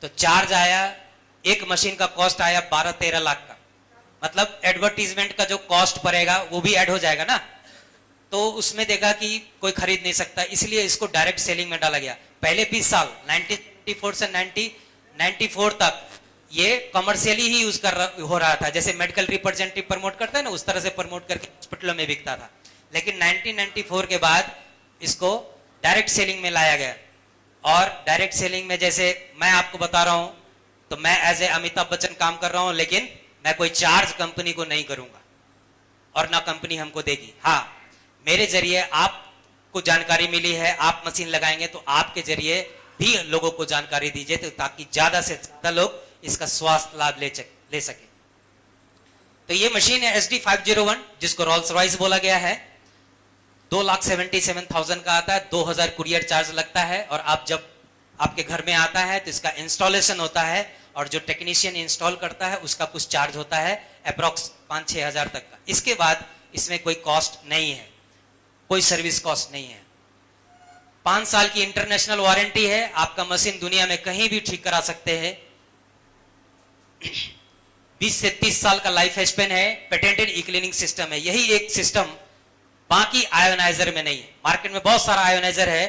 तो चार्ज आया, एक मशीन का कॉस्ट आया 12-13 लाख का, मतलब एडवर्टीजमेंट का जो कॉस्ट पड़ेगा वो भी ऐड हो जाएगा ना। तो उसमें देखा कि कोई खरीद नहीं सकता, इसलिए इसको डायरेक्ट सेलिंग में डाला गया। पहले 20 साल 1994 से 1994 तक ये कमर्शियली ही यूज हो रहा था, जैसे मेडिकल रिप्रेजेंटेटिव प्रमोट करता है ना, उस तरह से प्रमोट करके हॉस्पिटलों में बिकता था। लेकिन 1994 के बाद इसको डायरेक्ट सेलिंग में लाया गया। और डायरेक्ट सेलिंग में जैसे मैं आपको बता रहा हूं, तो मैं एज ए अमिताभ बच्चन काम कर रहा हूं, लेकिन मैं कोई चार्ज कंपनी को नहीं करूंगा और ना कंपनी हमको देगी। हाँ, मेरे जरिए आपको जानकारी मिली है, आप मशीन लगाएंगे तो आपके जरिए भी लोगों को जानकारी दीजिए, तो ताकि ज्यादा से ज्यादा लोग इसका स्वास्थ्य लाभ ले सके। तो ये मशीन है SD501, जिसको रोल्स रॉयस बोला गया है। 2,77,000 का आता है, 2000 कुरियर चार्ज लगता है, और आप जब आपके घर में आता है तो इसका इंस्टॉलेशन होता है, और जो टेक्नीशियन इंस्टॉल करता है उसका कुछ चार्ज होता है अप्रोक्स 5-6 हजार तक का। इसके बाद इसमें कोई कॉस्ट नहीं है, कोई सर्विस कॉस्ट नहीं है। 5 साल की इंटरनेशनल वारंटी है, आपका मशीन दुनिया में कहीं भी ठीक करा सकते हैं। 20 से 30 साल का लाइफ स्पेन है। पेटेंटेड ई क्लीनिंग सिस्टम है, यही एक सिस्टम बाकी आयोनाइजर में नहीं है। मार्केट में बहुत सारा आयोनाइजर है,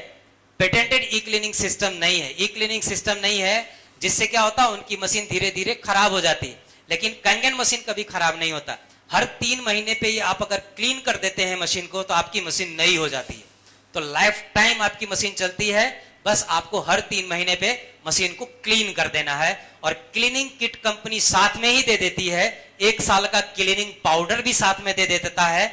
पेटेंटेड ई क्लीनिंग सिस्टम नहीं है। ई क्लीनिंग सिस्टम नहीं है, जिससे क्या होता है, उनकी मशीन धीरे धीरे खराब हो जाती है। लेकिन कंगन मशीन कभी खराब नहीं होता। हर 3 महीने पे आप अगर क्लीन कर देते हैं मशीन को, तो आपकी मशीन नई हो जाती है। तो लाइफ टाइम आपकी मशीन चलती है, बस आपको हर 3 महीने पे मशीन को क्लीन कर देना है। और क्लीनिंग किट कंपनी साथ में ही दे देती है, 1 साल का क्लीनिंग पाउडर भी साथ में दे देता है।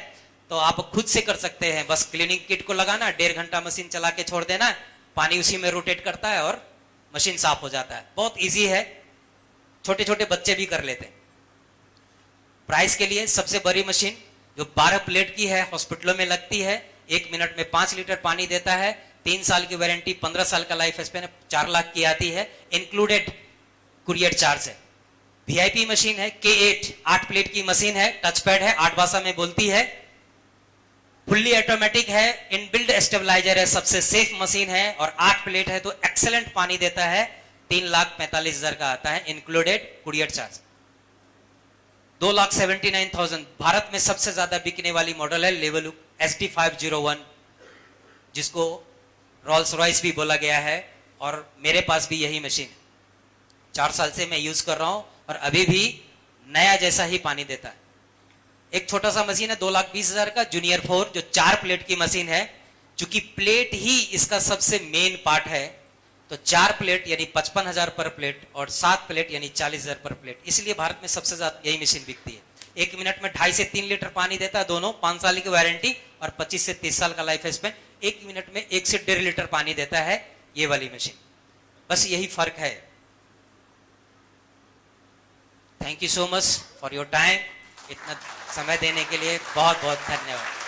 तो आप खुद से कर सकते हैं, बस क्लीनिंग किट को लगाना, 1.5 घंटा मशीन चला के छोड़ देना, पानी उसी में रोटेट करता है और मशीन साफ हो जाता है। बहुत इजी है, छोटे छोटे बच्चे भी कर लेते हैं। प्राइस के लिए सबसे बड़ी मशीन जो 12 प्लेट की है, हॉस्पिटलों में लगती है, 1 मिनट में 5 लीटर पानी देता है, 3 साल की वारंटी, 15 साल का लाइफ स्पेन, 4 लाख की आती है, इंक्लूडेड कुरियर चार्ज है। VIP मशीन है, K8 8 प्लेट की मशीन है, टच पैड है, 8 भाषा में बोलती है, फुल्ली ऑटोमेटिक है, इनबिल्ड स्टेबलाइजर है, सबसे सेफ मशीन है, और 8 प्लेट है तो एक्सेलेंट पानी देता है। 3,45,000 का आता है, इंक्लूडेड कुरियर चार्ज। 2,79,000 भारत में सबसे ज्यादा बिकने वाली मॉडल है लेवल SD501, जिसको रोल्स रॉयस भी बोला गया है, और मेरे पास भी यही मशीन है। 4 साल से मैं यूज कर रहा हूं और अभी भी नया जैसा ही पानी देता है। एक छोटा सा मशीन है 2,20,000 का, जूनियर 4, जो 4 प्लेट की मशीन है। चूंकि प्लेट ही इसका सबसे मेन पार्ट है, तो 4 प्लेट यानी 55,000 पर प्लेट, और 7 प्लेट यानी 40,000 पर प्लेट, इसलिए भारत में सबसे ज्यादा यही मशीन बिकती है। 1 मिनट में 2.5 से 3 लीटर पानी देता है दोनों, 5 साल की वारंटी और 25 से 30 साल का लाइफ स्पेन। 1 मिनट में 1 से 1.5 लीटर पानी देता है ये वाली मशीन। बस यही फर्क है। Thank you so much for your time. इतना समय देने के लिए बहुत बहुत धन्यवाद।